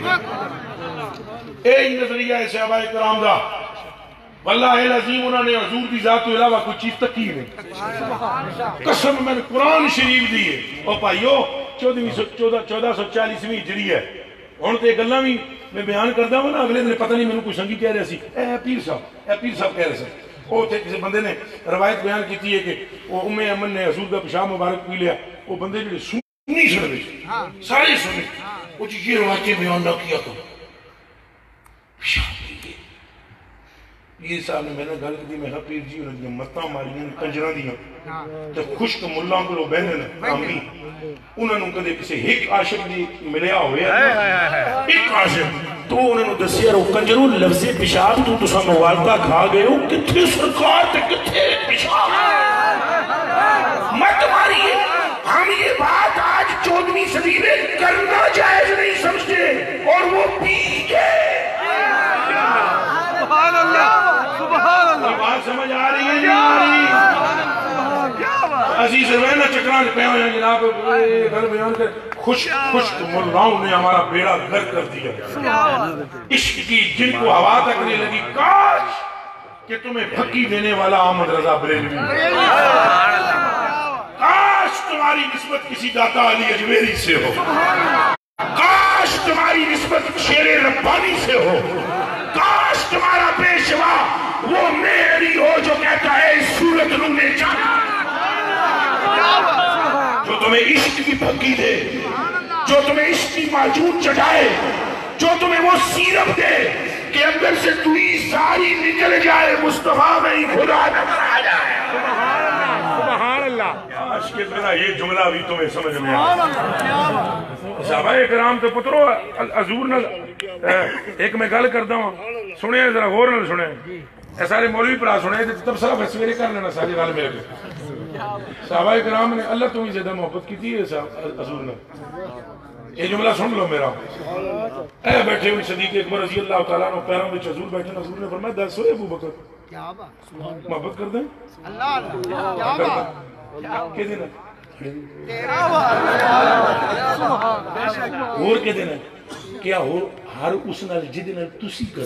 اے نظریہ ہے صحابہ کرام دا واللہ العظیم انہوں نے حضور دی ذات تو علاوہ کوئی چیز تکی نہیں قسم میں نے قرآن شریف دیئے اور پائیو 1440 ہجری ہے ہون تے گلاں بھی میں بیان کردا ہوں نا اگلے دن پتہ نہیں مینوں کوئی سنگی کہہ رہے سی اے پیر صاحب کہہ رہے سی وہ تھے کسی بندے نے روایت بیان کی ہے کہ وہ ام امن نے حضور کا پیشاب مبارک پی لیا وہ بندے جو سنی سن رہے سارے سنے وہ جو یہ واقعہ بیان نہ کیا تو پیشاب پی گئے پیر صاحب نے میں نے گل کی میں کہا پیر جی انہوں نے متاں ماری کنجراں دیاں تو خشک ملاں کو بہنے نے کامی انہوں نے کدے کسی ایک عاشق دی ملیا ہوئے ایک عاشق تو انہوں نے دسیا رو کنجروں لفظ پیشاب تو تسا موالدہ کھا گئے ہو کتھے سرکار تے کتھے پیشاب مت ماریے ہم یہ بات آج 14ویں صدی میں کرنا جائز نہیں سمجھتے اور وہ پی گئے سبحان اللہ بات سمجھ آ رہی ہے نہیں آ رہی عزیز رہنا چکران پہ ہو یا جناب گھر بیان کر خشک ملاؤں نے ہمارا بیڑا گھر کر دیا عشق کی جن کو ہوا تکنے لگی کاش کہ تمہیں پھکی دینے والا احمد رضا بریلوی کاش تمہاری نسبت کسی داتا علی اجمیری سے ہو کاش تمہاری نسبت شیر ربانی سے ہو کاش تمہارا پیشوا وہ میری ہو جو کہتا ہے اس صورت نو نے جانا جو تمہیں عشق کی پھکی دے جو تمہیں عشق کی معجون چٹائے جو تمہیں وہ سیرپ دے کہ اندر سے توی ساری نکل جائے مصطفیٰ میں ہی خدا نظر آ جائے سبحان اللہ عشق ذرا یہ جملہ بھی تمہیں سمجھ میں آئے صحابہ اکرام تو پترو حضور نہ ایک میں گل کرتا ہوں سنے ذرا غور نہ سنے اے سارے مولوی پرا سنے تب صرف سویرے کر لینا ساری گل میرے کو صحابہ اکرام نے اللہ تمہیں زیادہ محبت کی تھی حضور نے یہ جملہ سن لو میرا. اے بیٹھے ہوئے صدیق اکبر رضی اللہ تعالیٰ عنہ پیروں میں حضور بیٹھے, حضور نے فرمایا دس ہوئے ابو بکر محبت کر دیں کہ دینا اور کہ دینا کیا ہو ہر اس نال جد نال تسی کر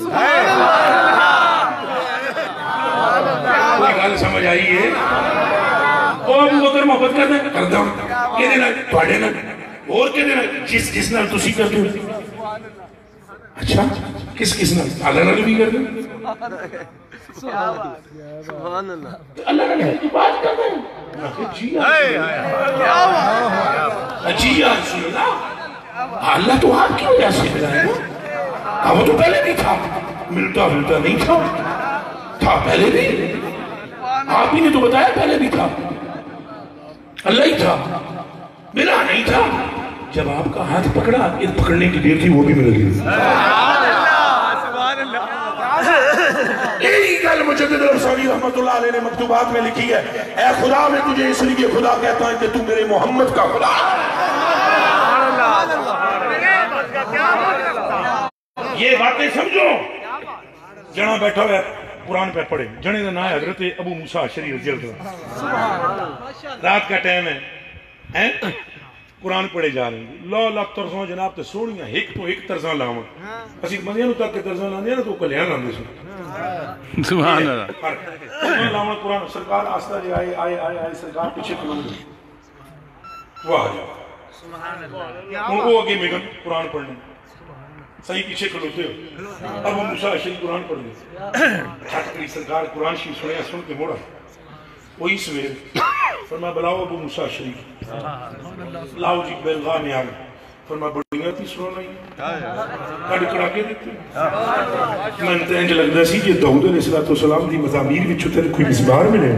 کوئی گل سمجھ آئی ہے. او ابو بکر محبت کر دیں کر دوں کہ دینا تھوڑے نال اور کہ دینا جس نال تسی کر دیں. اچھا کس نال اللہ نال بھی کر دیں اللہ نال تو بات کر دیں جی رسول اللہ اللہ تو آپ کی وجہ سے ملا ہے نا. وہ تو پہلے بھی تھا ملتا نہیں تھا پہلے بھی آپ ہی نے تو بتایا پہلے بھی تھا اللہ ہی تھا ملا نہیں تھا. جب آپ کا ہاتھ پکڑا پکڑنے کی دیر تھی وہ بھی مل گئی. یہی گل مجدد الرسولی رحمت اللہ علیہ نے مکتوبات میں لکھی ہے. اے خدا میں تجھے اس لیے خدا کہتا ہے کہ تو میرے محمد کا خدا. یہ باتیں سمجھو. جنا بیٹھا ہوا قرآن پہ پڑھے جنے کا نام ہے حضرت ابو موسیٰ اشعری رضی اللہ عنہ. رات کا ٹائم ہے قرآن پڑھے جا رہے ہیں. لو لب ترزاں جناب تے سوڑیاں ایک تو ایک ترزاں لاؤں اسی مندیاں نو تک کے ترزاں لاندے ہیں نا تو کلیاں لاندے سو سبحان اللہ لاؤں قرآن سرکار آستہ جی آئے سرکار پیچھے کھلوں گے واہ جا ان کو آگے میگن قرآن پڑھنے صحیح پیچھے کھلوتے ہو. ابو موسیٰ اشعری قرآن پڑھنے چھٹکری سرکار قرآن شریف سنے سن کے موڑا وہی سویر فرما بلاؤ ابو موسیٰ اشعری لاؤ جی بیلغاہ میں آگئے فرما بڑھنگا تھی سنو نہیں کڑ کڑا کے دیکھتے میں انتے انج لگتا سی کہ داؤد علیہ السلام دی مزامیر بھی چھتے کوئی مزبار ملے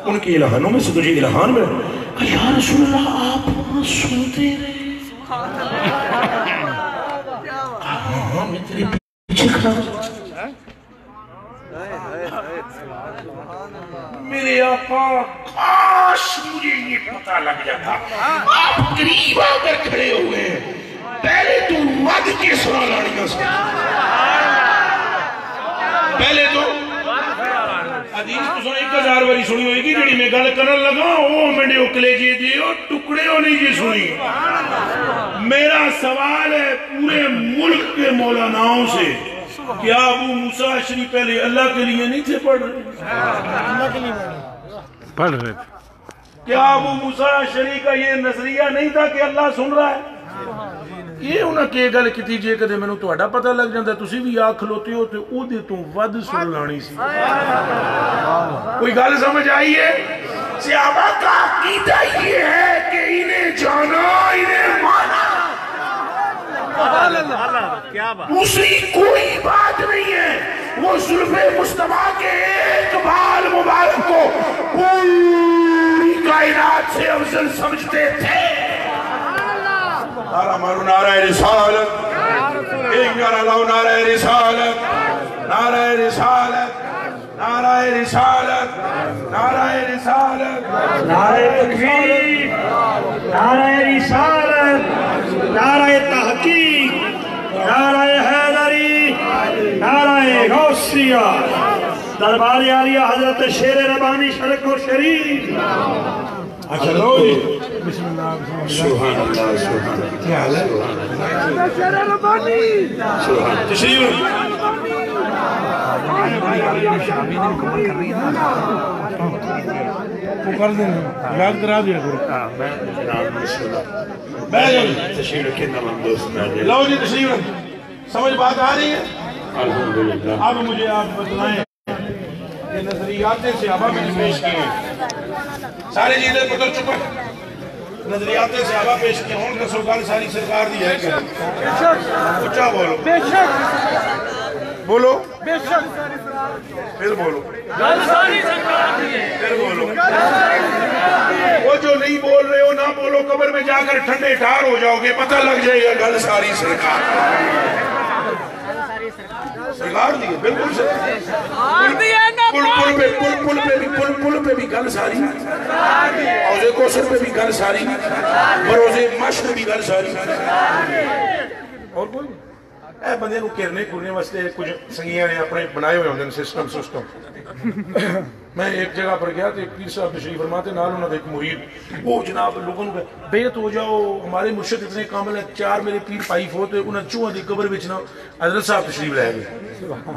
ان کے الہانوں میں سے تجھے الہان میں یا رسول اللہ آپ سنتے رہے میں تیرے پیچھے کھڑا میرے آقا کاش مجھے یہ پتہ لگ جاتا آپ قریب آ کر کھڑے ہوئے ہیں پہلے تو ود کے سنا لانیاں سے پہلے تو حدیث تو سنا 1000 باری سنی ہوئی گی جڑی میں گل کرن لگا وہ منڈے اکلے جی دیو ٹکڑے ہو نہیں جی سنی. میرا سوال ہے پورے ملک کے مولاناؤں سے کیا ابو موسیٰ اشعری پہلے اللہ کے لیے نہیں تھے پڑھ رہے کیا ابو موسیٰ اشعری کا یہ نظریہ نہیں تھا کہ اللہ سن رہا ہے. یہ انہاں کی گل کیتی جے کدے مینوں تہاڈا پتہ لگ جاندا تسی بھی آ کھلوتے ہو تے او دے تو ود سن لانی سی. کوئی گل سمجھ آئی ہے. صحابہ کا عقیدہ یہ ہے کہ انہیں جانا انہیں مانا دوسری کوئی بات نہیں ہے. وہ زلف مصطفیٰ کے ایک بال مبارک کو پوری کائنات سے افضل سمجھتے تھے. نعرہ مارو نعرہ رسالت ایک نعرہ لاؤ نعرہ رسالت نعرہ رسالت نعرہ رسالت نعرہ رسالت نعرہ تکبیر نعرہ رسالت نعرہ تحقیق نعرہ حیدری نعرہ غوثیہ دربار عالیہ حضرت شیر ربانی شرک و شریف. اچھا لو جی بسم اللہ سبحان اللہ سبحان اللہ کیا حال ہے شیر ربانی سبحان تشریف وہ کر دینا یاد کرا دیا کرو تشریف رکھیں تمام دوست لو جی تشریف سمجھ بات آ رہی ہے الحمدللہ. اب مجھے آپ بتلائیں یہ نظریات صحابہ میں نے پیش کی ہیں سارے چیزیں پتر چکا نظریات صحابہ پیش کی ہوں کہ سوگال ساری سرکار دی ہے کہ اچھا بولو بولو پھر بولو پھر بولو وہ جو نہیں بول رہے ہو نہ بولو قبر میں جا کر ٹھنڈے ٹھار ہو جاؤ گے پتہ لگ جائے گا گل ساری سرکار سرکار دی ہے بالکل سرکار پل پہ بھی گل ساری حوض کوثر پہ بھی گل ساری بروز مشر بھی گل ساری اور کوئی اے بندے کو کرنے کرنے واسطے کچھ سنگیاں نے اپنے بنائے ہوئے ہوندے سسٹم میں ایک جگہ پر گیا تو ایک پیر صاحب تشریف فرماتے نال انہوں نے ایک مرید وہ جناب لوگوں کو بیعت ہو جاؤ ہمارے مرشد اتنے کامل ہیں 4 میرے پیر پائی فوت انہوں نے چوہاں دی قبر وچ نا حضرت صاحب تشریف لے گئے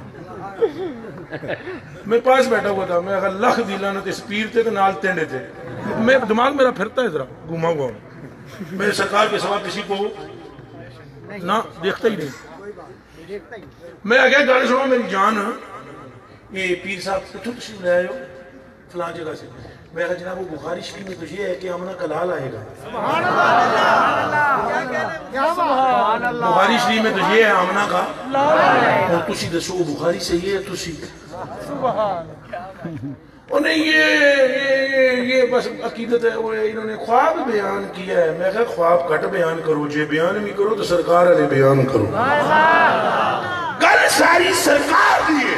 میں پاس بیٹھا ہوا تھا میں کہا لکھ دی لعنت اس پیر تے نال تینڈے تھے میں دماغ میرا پھرتا ہے ذرا گھوما ہوا میں سرکار کے سوا کسی کو نہ دیکھتا ہی نہیں میں آگیا گانے سنو میری جان یہ پیر صاحب کتھوں تشریف لے آئے ہو فلان جگہ سے میں کہا جناب وہ بخاری شریف میں تو یہ ہے کہ آمنہ کا لال آئے گا بخاری شریف میں تو یہ ہے آمنہ کا اور تسی دسو بخاری سے یہ ہے تسی انہیں یہ بس عقیدت ہے انہوں نے خواب بیان کیا ہے میں کہا خواب کٹ بیان کرو جے بیان بھی کرو تو سرکار علیہ بیان کرو گل ساری سرکار دیئے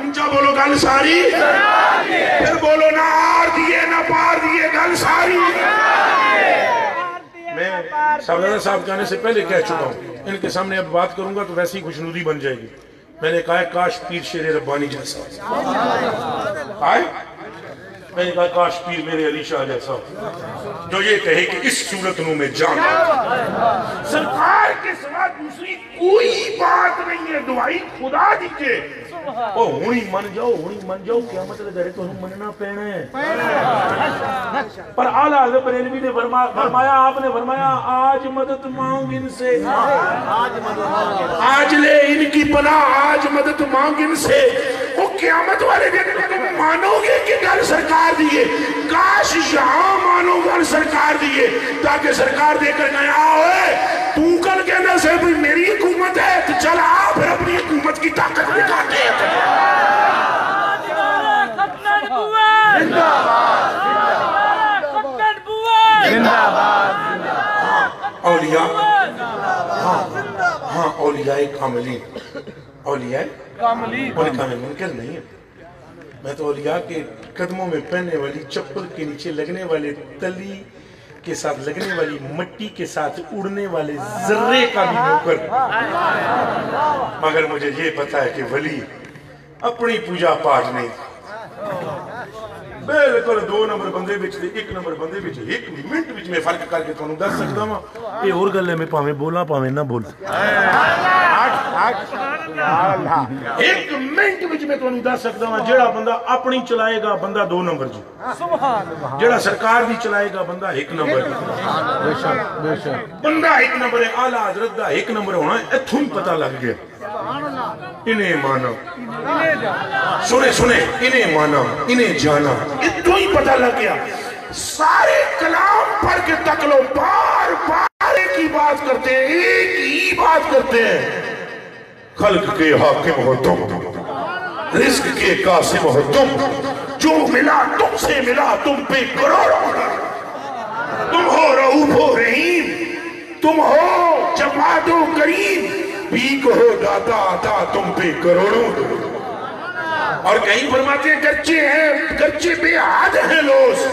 انچا بولو گل ساری پھر بولو نہ آر دیئے نہ پار دیئے گل ساری میں سابقہ صاحب کہنے سے پہلے کہہ چکا ہوں ان کے سامنے اب بات کروں گا تو ویسی خوشنودی بن جائے گی میں نے کہا کاش پیر شیر ربانی جیسا آئے میں نے کہا کاش پیر میرے علی شاہ جیسا جو یہ کہے کہ اس صورت نو میں جانا سرکار کے سوا دوسری کوئی بات نہیں ہے دعائی خدا دیجئے او ہونی من جاؤ قیامت کے درے تو ہم مننا پینا ہے پر اعلیٰ حضرت بریلوی نے فرمایا آپ نے فرمایا آج مدد مانگ ان سے آج لے ان کی پناہ آج مدد مانگ ان سے وہ قیامت والے دن میں تم مانو گے کہ گل سرکار دیئے کاش یہاں مانو گل سرکار دیئے تاکہ سرکار دے کر گیا ہوئے تو کل کہنا سے میری حکومت ہے تو چل آ پھر اپنی حکومت کی طاقت دکھاتے ہیں اولیاء ہاں اولیاء کاملین اولیاء کامل منکر نہیں ہے میں تو اولیاء کے قدموں میں پہننے والی چپل کے نیچے لگنے والے تلی کے ساتھ لگنے والی مٹی کے ساتھ اڑنے والے ذرے کا بھی نوکر مگر مجھے یہ پتا ہے کہ ولی اپنی پوجا پاٹ نہیں بالکل 2 نمبر بندے بچ دے 1 نمبر بندے بچ 1 منٹ بچ میں فرق کر کے تھانوں دس سکتا ہوں یہ اور گل ہے میں پاویں بولا پاویں نہ بول 1 منٹ بچ میں تھانوں دس سکتا ہوں جیڑا بندہ اپنی چلائے گا بندہ 2 نمبر جی جیڑا سرکار دی چلائے گا بندہ 1 نمبر بندہ 1 نمبر ہے اعلیٰ حضرت دا 1 نمبر ہونا ہے اتھوں پتہ لگ گیا انہیں مانا سنے انہیں مانا انہیں جانا اتھوں ہی پتہ لگ گیا سارے کلام پڑھ کے تک لو بار بار ایک ہی بات کرتے ہیں ایک ہی بات کرتے ہیں خلق کے حاکم ہو تم رزق کے قاسم ہو تم جو ملا تم سے ملا تم پہ کروڑوں تم ہو رؤوف و رحیم تم ہو جواد و کریم بھیک ہو داتا آتا تم پہ کروڑوں اور کہیں فرماتے ہیں گرچے بے عاد ہیں لوز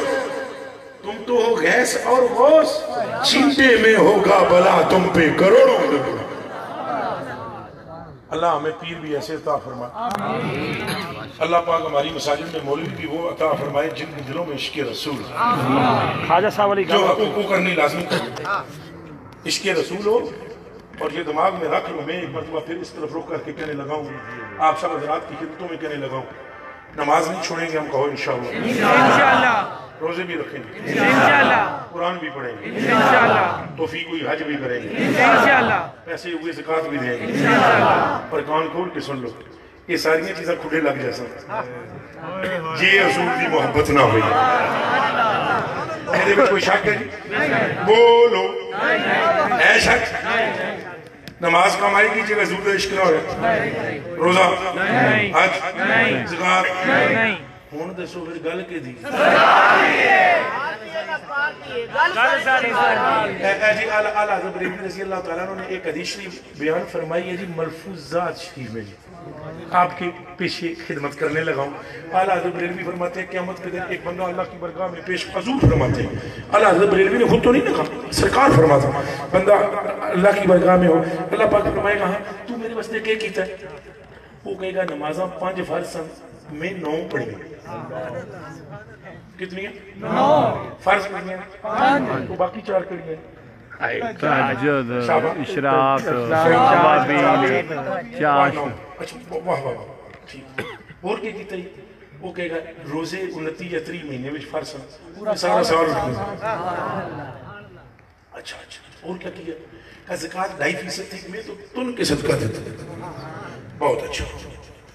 تم تو ہو غیث اور غوث چینٹے میں ہوگا بلا تم پہ کروڑوں اللہ ہمیں پیر بھی ایسے عطا فرمائے اللہ پاک ہماری مساجد میں مولوی بھی وہ عطا فرمائے جن کے دلوں میں عشق رسول خواجہ صاحب علی جو حقوق کو کرنی لازمی کرے عشق رسول ہو اور یہ دماغ میں رکھ لوں میں ایک مرتبہ پھر اس طرف رخ کر کے کہنے لگاؤں آپ سب حضرات کی خدمتوں میں کہنے لگاؤں نماز نہیں چھوڑیں گے ہم کہو انشاءاللہ روزے بھی رکھیں گے قرآن بھی پڑھیں گے توفیق ہوئی حج بھی کریں گے پیسے ہوئے زکاة بھی دیں گے پر کان کھول کے سن لو یہ ساری چیزیں کھڑے لگ جیسا یہ حضور دی محبت نہ ہوئی میرے میں کوئی شک ہے بولو اے شک نماز کمائی کیجئے گا حضور عشق نہ ہو رہا روزہ حج زکاة ہون دے سو پھر گل کے دی اے جی اعلیٰ حضرت بریلوی رضی اللہ تعالیٰ نے ایک حدیث شریف بیان فرمائی ہے جی ملفوظات شریف میں جی آپ کے پیچھے خدمت کرنے لگا ہوں. اعلیٰ حضرت بریلوی فرماتے ہیں قیامت کے دن ایک بندہ اللہ کی برگاہ میں پیش حضور فرماتے ہیں. اعلیٰ حضرت بریلوی نے خود تو نہیں لکھا, سرکار فرماتا ہے بندہ اللہ کی برگاہ میں ہو, اللہ پاک فرمائے گا تو میرے واسطے کیا کیتا ہے؟ وہ کہے گا نمازاں 5 فرض میں 9 پڑھی ہیں. کتنی ہیں؟ 9 فرض پڑھی ہیں تو باقی 4 پڑھی ہیں. تہجد, اشراق, اوابین, چاشت. اچھا واہ واہ واہ ٹھیک. اور کیا کیتا ہے؟ وہ کہے گا روزے 29 یا 30 مہینے میں فرض ہیں پورا سارا سال رکھنا. اچھا اچھا اور کیا کیا؟ کہ زکاة 2.5% تھی میں تو تن کے صدقہ دیتا. بہت اچھا.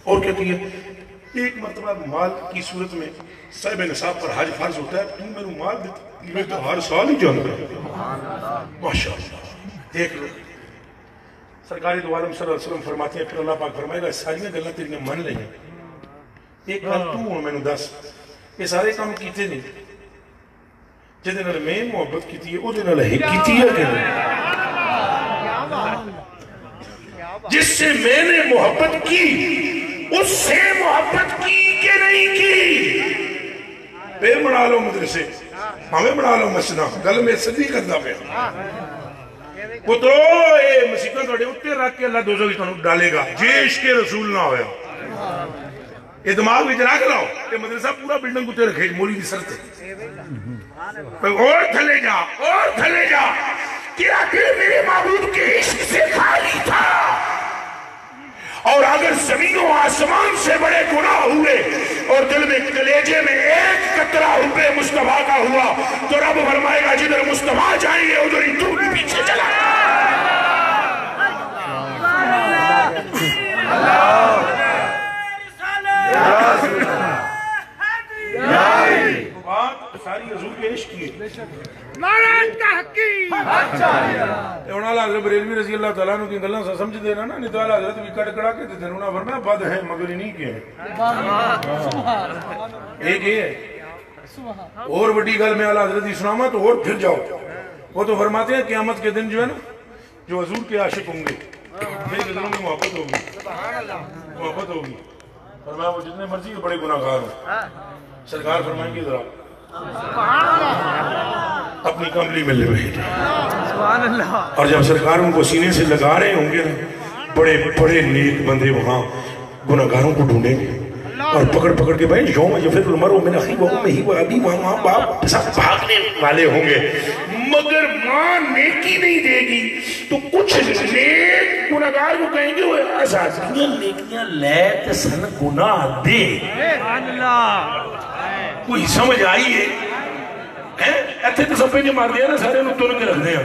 اور کیا کیا؟ ایک مرتبہ مال کی صورت میں صاحب نصاب پر حج فرض ہوتا ہے, تم میرے مال دیتا میں تو ہر سال ہی جانتا ہوں. ماشاءاللہ دیکھ لو سرکار دو عالم صلی اللہ علیہ وسلم فرماتے ہیں پھر اللہ پاک فرمائے گا ساری گلیں تیریاں من لیں. ایک گل تو ہوں میں نے دس یہ سارے کام کیتے نہیں جہدے نال میں محبت کیتی ہے اودے نال ہی کیتی ہے کہ نہیں؟ جس سے میں نے محبت کی اس سے محبت کی کہ نہیں کی؟ پھر بنا لو مدرسے, ہمیں بنا لو مسجدہ, گل میں صدی کرنا پیا. پترو اے مسیحہ توڑے اتے رکھ کے اللہ دوزہ کی تنوں ڈالے گا جے عشق رسول نہ ہویا. یہ دماغ بھی جنا کے لاؤ کہ مدرسہ پورا بلڈنگ کتے رکھے مولی بھی سرتے اور تھلے جا اور تھلے جا. تیرا دل میرے معبود کے عشق سے خالی تھا, اور اگر زمین و آسمان سے بڑے گناہ ہوئے اور دل میں کلیجے میں ایک قطرہ حب مصطفیٰ کا ہوا تو رب فرمائے گا جدھر مصطفیٰ جائیں گے ادھر ہی تو بھی پیچھے چلا. بات ساری حضور کے عشق کی اونالا حضرت بریلوی رضی اللہ تعالیٰ عنہ کی گلوں سے سمجھ دینا نا, نہیں تو اعلیٰ حضرت بھی کٹ کڑا کے دیتے انہوں نے فرمایا بد ہیں مگر نہیں کیا ایک یہ ہے. اور بڑی گل میں اعلیٰ حضرت کی سناما تو اور پھر جاؤ. وہ تو فرماتے ہیں قیامت کے دن جو ہے نا جو حضور کے عاشق ہوں گے میرے دلوں میں محبت ہوگی. فرمایا وہ جتنے مرضی کے بڑے گناہ گار ہوں سرکار فرمائیں گے ذرا اپنی کملی میں لے بیٹھے, اور جب سرکار ان کو سینے سے لگا رہے ہوں گے بڑے بڑے نیک بندے وہاں گناہگاروں کو ڈھونڈیں گے اور پکڑ پکڑ کے بھائی یوم یفر المرء من اخیہ و امہ و ابیہ و ماں باپ سب بھاگنے والے ہوں گے, مگر ماں نیکی نہیں دے گی تو کچھ نیک گناہگار کو کہیں گے وہ اساسیاں نیکیاں لے تے سن گناہ دے. کوئی سمجھ آئی ہے ایتھے تو سب پہ جو مار دیا نا سارے انہوں تن کے رکھ دیا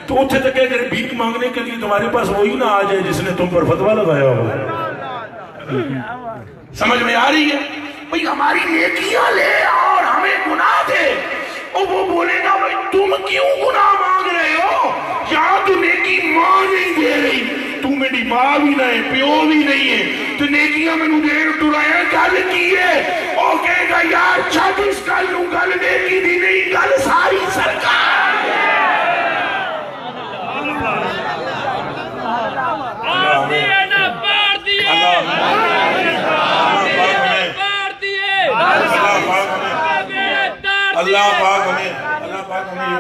تو اتھے تک کہ اگر بھیک مانگنے کے لیے تمہارے پاس وہی نہ آ جائے جس نے تم پر فتوہ لگایا ہو. سمجھ میں آ رہی ہے بھئی ہماری نیکیاں لے اور ہمیں گناہ دے, اور وہ بولے گا بھئی تم کیوں گناہ مانگ رہے ہو, یہاں تو نیکی ماں نہیں دے رہی, تم میری ماں بھی نہیں پیو بھی نہیں ہے تو نیکیاں میں نو دیر ٹرایا گل کی ہے. اور کہے گا یار 26 گل نو گل نیکی دی نہیں گل ساری سرکار ہے. اللہ پاک ہمیں یہ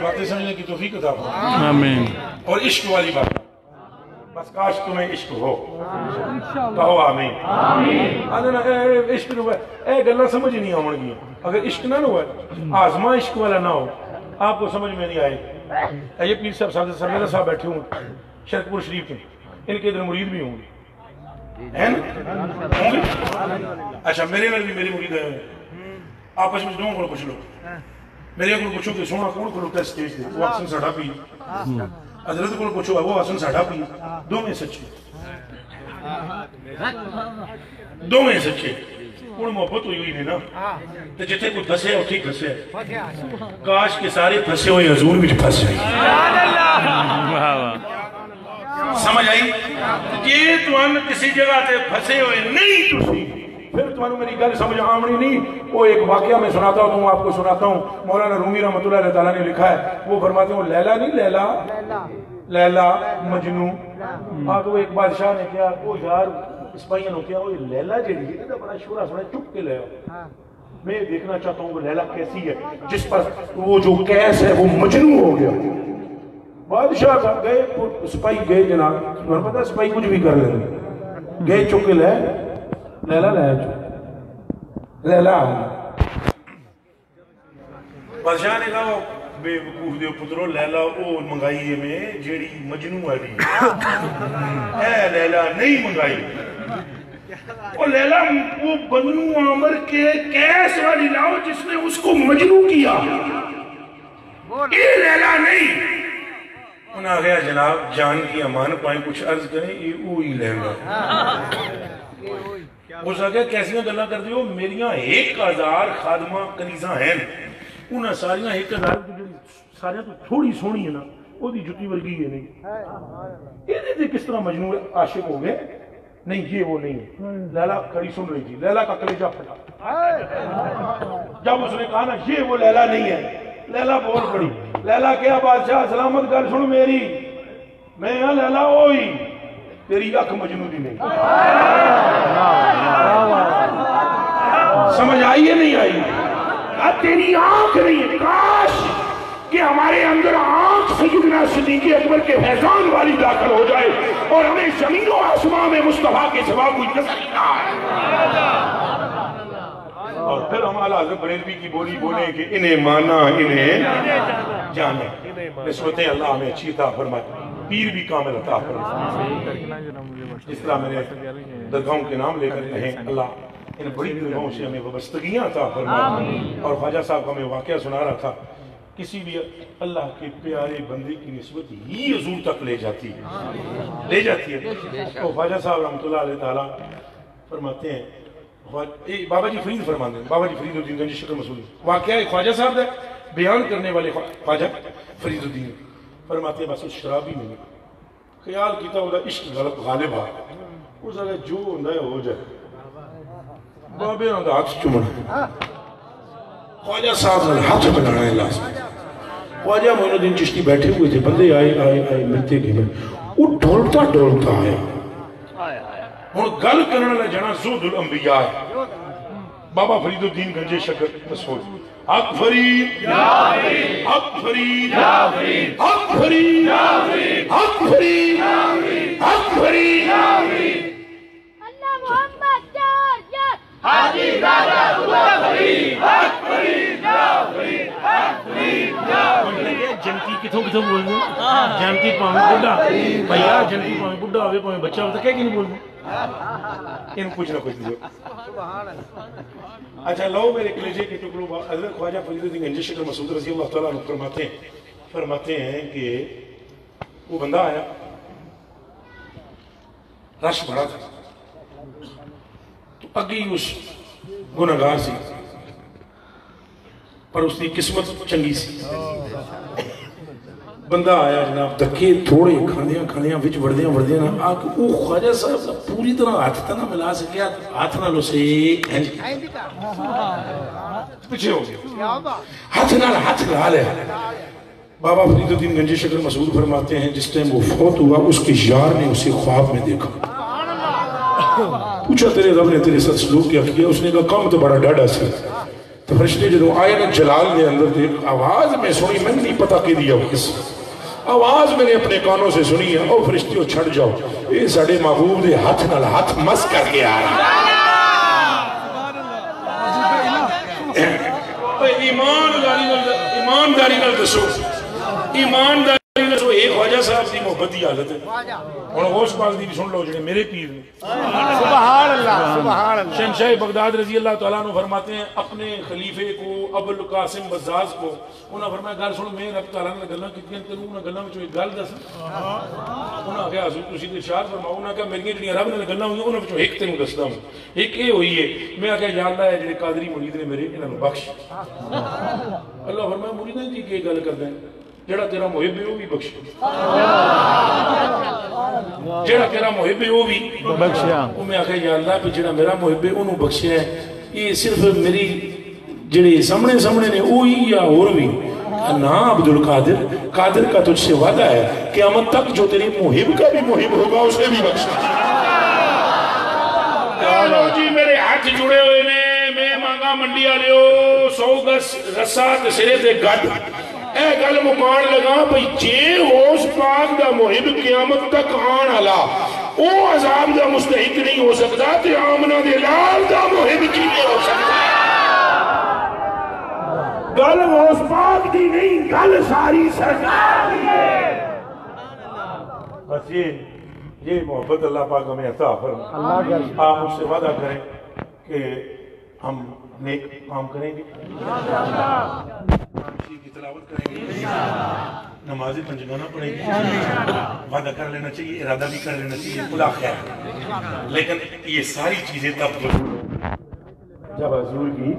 باتیں سمجھنے کی توفیق عطا فرمائے. آمین. اور عشق والی بات بس کاش تمہیں عشق ہو کہو آمین. عشق نہ ہوئے اے گلہ سمجھ نہیں آمن گیا. اگر عشق نہ ہوئے آزما عشق والا نہ ہو آپ کو سمجھ میں نہیں آئے. یہ پیر صاحب سادہ سرمیدہ صاحب بیٹھے ہوں شرک پور شریف میں, ان کے ادھر مرید بھی ہوں گے ہوں گے. اچھا میرے گھر بھی میری مرید ہے, آپس میں دونوں کو پوچھ لو. میرے کو پوچھو کہ سونا کون کھلوتا ہے سٹیج دے, وہ حسن ساڑھا پی. حضرت کو پوچھو وہ حسن ساڑھا پی. دو میں سچے ان محبت ہوئی نہیں نا تو جتے کوئی پھسے اٹھی پھسے. کاش کے سارے پھسے ہوئے حضور بھی پھسے. سمجھ آئی یہ تو ہم کسی جگہ تے پھسے ہوئے نہیں تسی پھر تمہاروں میری گل سمجھ آمنی نہیں. وہ ایک واقعہ میں سناتا ہوں تو آپ کو سناتا ہوں. مولانا رومی رحمۃ اللہ تعالیٰ نے لکھا ہے, وہ فرماتے ہیں لیلا نہیں لیلا مجنوں. تو ایک بادشاہ نے کیا وہ یار سپاہیوں نے کیا وہ لیلا جیڑی ہے نا بڑا شورا سنا چپ کے لے آؤ میں دیکھنا چاہتا ہوں وہ لیلا کیسی ہے جس پر وہ جو قیس ہے وہ مجنون ہو گیا بادشاہ صاحب گئے سپاہی گئے جناب تمہیں پتا سپاہی کچھ بھی کر لیتے گئے چک کے لے لیلا لے چک لیلا بادشاہ نے کہا بے وقوف دے پترو لیلا او منگائی ہے میں جیڑی مجنون ہے دی اے لیلا نہیں منگائی اور لیلا وہ بنو عامر کے قیس والی لاؤ جس نے اس کو مجنون کیا یہ لیلا نہیں انہوں نے کہا جناب جان کی امان پائیں کچھ عرض کریں یہ اوہی لیلا اس نے کہا کیسیاں گلاں کر دیو میریاں 1000 خادمہ کنیزاں ہیں انہاں ساریاں 1000 ساریاں تو تھوڑی سونی ہے نا وہ دی جتی ورگی ہے نہیں یہ دیتے کس طرح مجنون عاشق ہو گئے نہیں یہ وہ نہیں ہے لیلا کھڑی سن رہی تھی لیلا کا کلیجہ پھٹا جب اس نے کہا نا یہ وہ لیلا نہیں ہے لیلا بول پڑی لیلا کیا بادشاہ سلامت گل سن میری میں ہاں لیلا ہوئی تیری اکھ مجنون دی نہیں سمجھ آئی ہے نہیں آئی تیری آنکھ نہیں ہے کاش کہ ہمارے اندر آنکھ سیدنا صدیق اکبر کے فیضان والی داخل ہو جائے اور ہمیں زمین و آسمان میں مصطفیٰ کے سوا کوئی نظر ہی نہ آئے اور پھر ہم اعلیٰ حضرت بریلوی کی بولی بولیں کہ انہیں مانا انہیں جانا نسبت اللہ ہمیں اچھی عطا فرمائے پیر بھی کامل عطا فرمائے اس طرح میں نے درگاہوں کے نام لے کر کہیں اللہ ان بڑی درگاہوں سے ہمیں وابستگیاں عطا فرمائے اور خواجہ صاحب ہمیں واقعہ سنا رہا تھا کسی بھی اللہ کے پیارے بندے کی نسبت ہی حضور تک لے جاتی ہے تو خواجہ صاحب رحمۃ اللہ علیہ تعالیٰ فرماتے ہیں بابا جی فرید فرماتے ہیں بابا جی فرید الدین گنجی شکر مسعودی واقعہ خواجہ صاحب ہے بیان کرنے والے خواجہ فرید الدین فرماتے ہیں بس اس شرابی میں خیال کیتا ہوگا عشق غالب آ اس اگر جو ہوندہ ہو جائے بابے نہ ہاتھ چمنا خواجہ صاحب نے ہاتھ بنانا ہے اللہ سے خواجہ معین الدین چشتی بیٹھے ہوئے تھے بندے آئے ملتے گئے وہ ڈھولتا آیا اور گل کرنے لے جانا زود الانبیاء ہے بابا فرید الدین گنجے شکر مسعود حق فرید حق فرید حق فرید حق فرید حق فرید اللہ محمد چار حاجی زادہ اللہ فرید حق فرید یا فرید حق فرید یا فرید جنتی کتھوں بول دیں جنتی پاہمیں بڑھا بھائیہ جنتی پاہمیں بڑھا ہوئے پاہمیں بچہ ہوتا کیا کی نہیں بول دیں ان کچھ نہ کچھ دیو اچھا لو میرے کلیجے کے ٹکڑوں حضرت خواجہ فرید الدین گنجی شکر مسعود رضی اللہ تعالیٰ عنہ فرماتے ہیں کہ وہ بندہ آیا رش بڑا تھا تو اگی اس گناہگار سی پر اس کی قسمت چنگی سی بندہ آیا جناب دکھے تھوڑے کھاندیاں وچ وردیاں نہ آکے او خواجہ صاحب پوری طرح ہاتھ تھا نہ ملا سکیا ہاتھ نہ لو سے پیچھے ہو گیا ہاتھ لا لے بابا فرید الدین گنجی شکر مسعود فرماتے ہیں جس ٹائم وہ فوت ہوا اس کے یار نے اسے خواب میں دیکھا پوچھا تیرے رب نے تیرے ساتھ سلوک کیا کیا اس نے کہا کام تو بڑا ڈاڈا سی تو فرشتے جدوں آئے نا جلال دے اندر دیکھ آواز میں سنی میں نہیں پتا کہ دیا کس آواز میں نے اپنے کانوں سے سنی ہے او فرشتیوں چھڑ جاؤ یہ ساڑے محبوب دے ہاتھ نال ہاتھ مس کر کے آ رہا ایمانداری نال دسو ایمانداری نال دسو ایک خواجہ صاحب دی محبت دی حالت ہے اور غوث پاک دی بھی سن لو جنہیں میرے پیر نے سبحان اللہ سبحان اللہ شہنشاہ بغداد رضی اللہ تعالیٰ عنہ فرماتے ہیں اپنے خلیفے کو ابو القاسم بزاز کو انہوں نے فرمایا گل سنو میں رب تعالیٰ نے گلاں کتنی تینوں انہوں نے گلاں وچوں ایک گل دس انہوں نے کہا حضور تسی ارشاد فرماؤ انہوں نے کہا میری جڑیاں رب نے گلاں ہوئی انہوں وچوں ایک تینوں دسدا ہوں ایک یہ ہوئی ہے میں کہا یا اللہ جڑے قادری مرید نے میرے انہاں نوں بخش اللہ فرمایا مریداں دی کی گل کردے جڑا تیرا محب ہے وہ بھی بخش جڑا تیرا محب ہے وہ بھی بخشیا وہ میں آخیا یا اللہ پہ جڑا میرا محب ہے انہوں بخشیا ہے یہ صرف میری جڑے سامنے نے وہی یا اور بھی نا عبد القادر قادر کا تجھ سے وعدہ ہے قیامت تک جو تیرے محب کا بھی محب ہوگا اسے بھی بخشا ہاتھ جڑے ہوئے نے میں مانگا منڈی والے 100 گز رسا تے سرے تے گڈ اے گل مکان لگا بھئی جے اس پاک دا محب قیامت تک آن والا او عذاب دا مستحق نہیں ہو سکتا تے آمنہ دے لال دا محب کیویں ہو سکتا گل اس پاک دی نہیں گل ساری سرکار دی ہے بس یہ محبت اللہ پاک ہمیں عطا فرمائے آپ مجھ سے وعدہ کریں کہ ہم نیک کام کریں گے قرآن کی تلاوت کریں گے نماز پنجگانہ پڑھیں گے وعدہ کر لینا چاہیے ارادہ بھی کر لینا چاہیے خدا خیر لیکن یہ ساری چیزیں تب جب حضور کی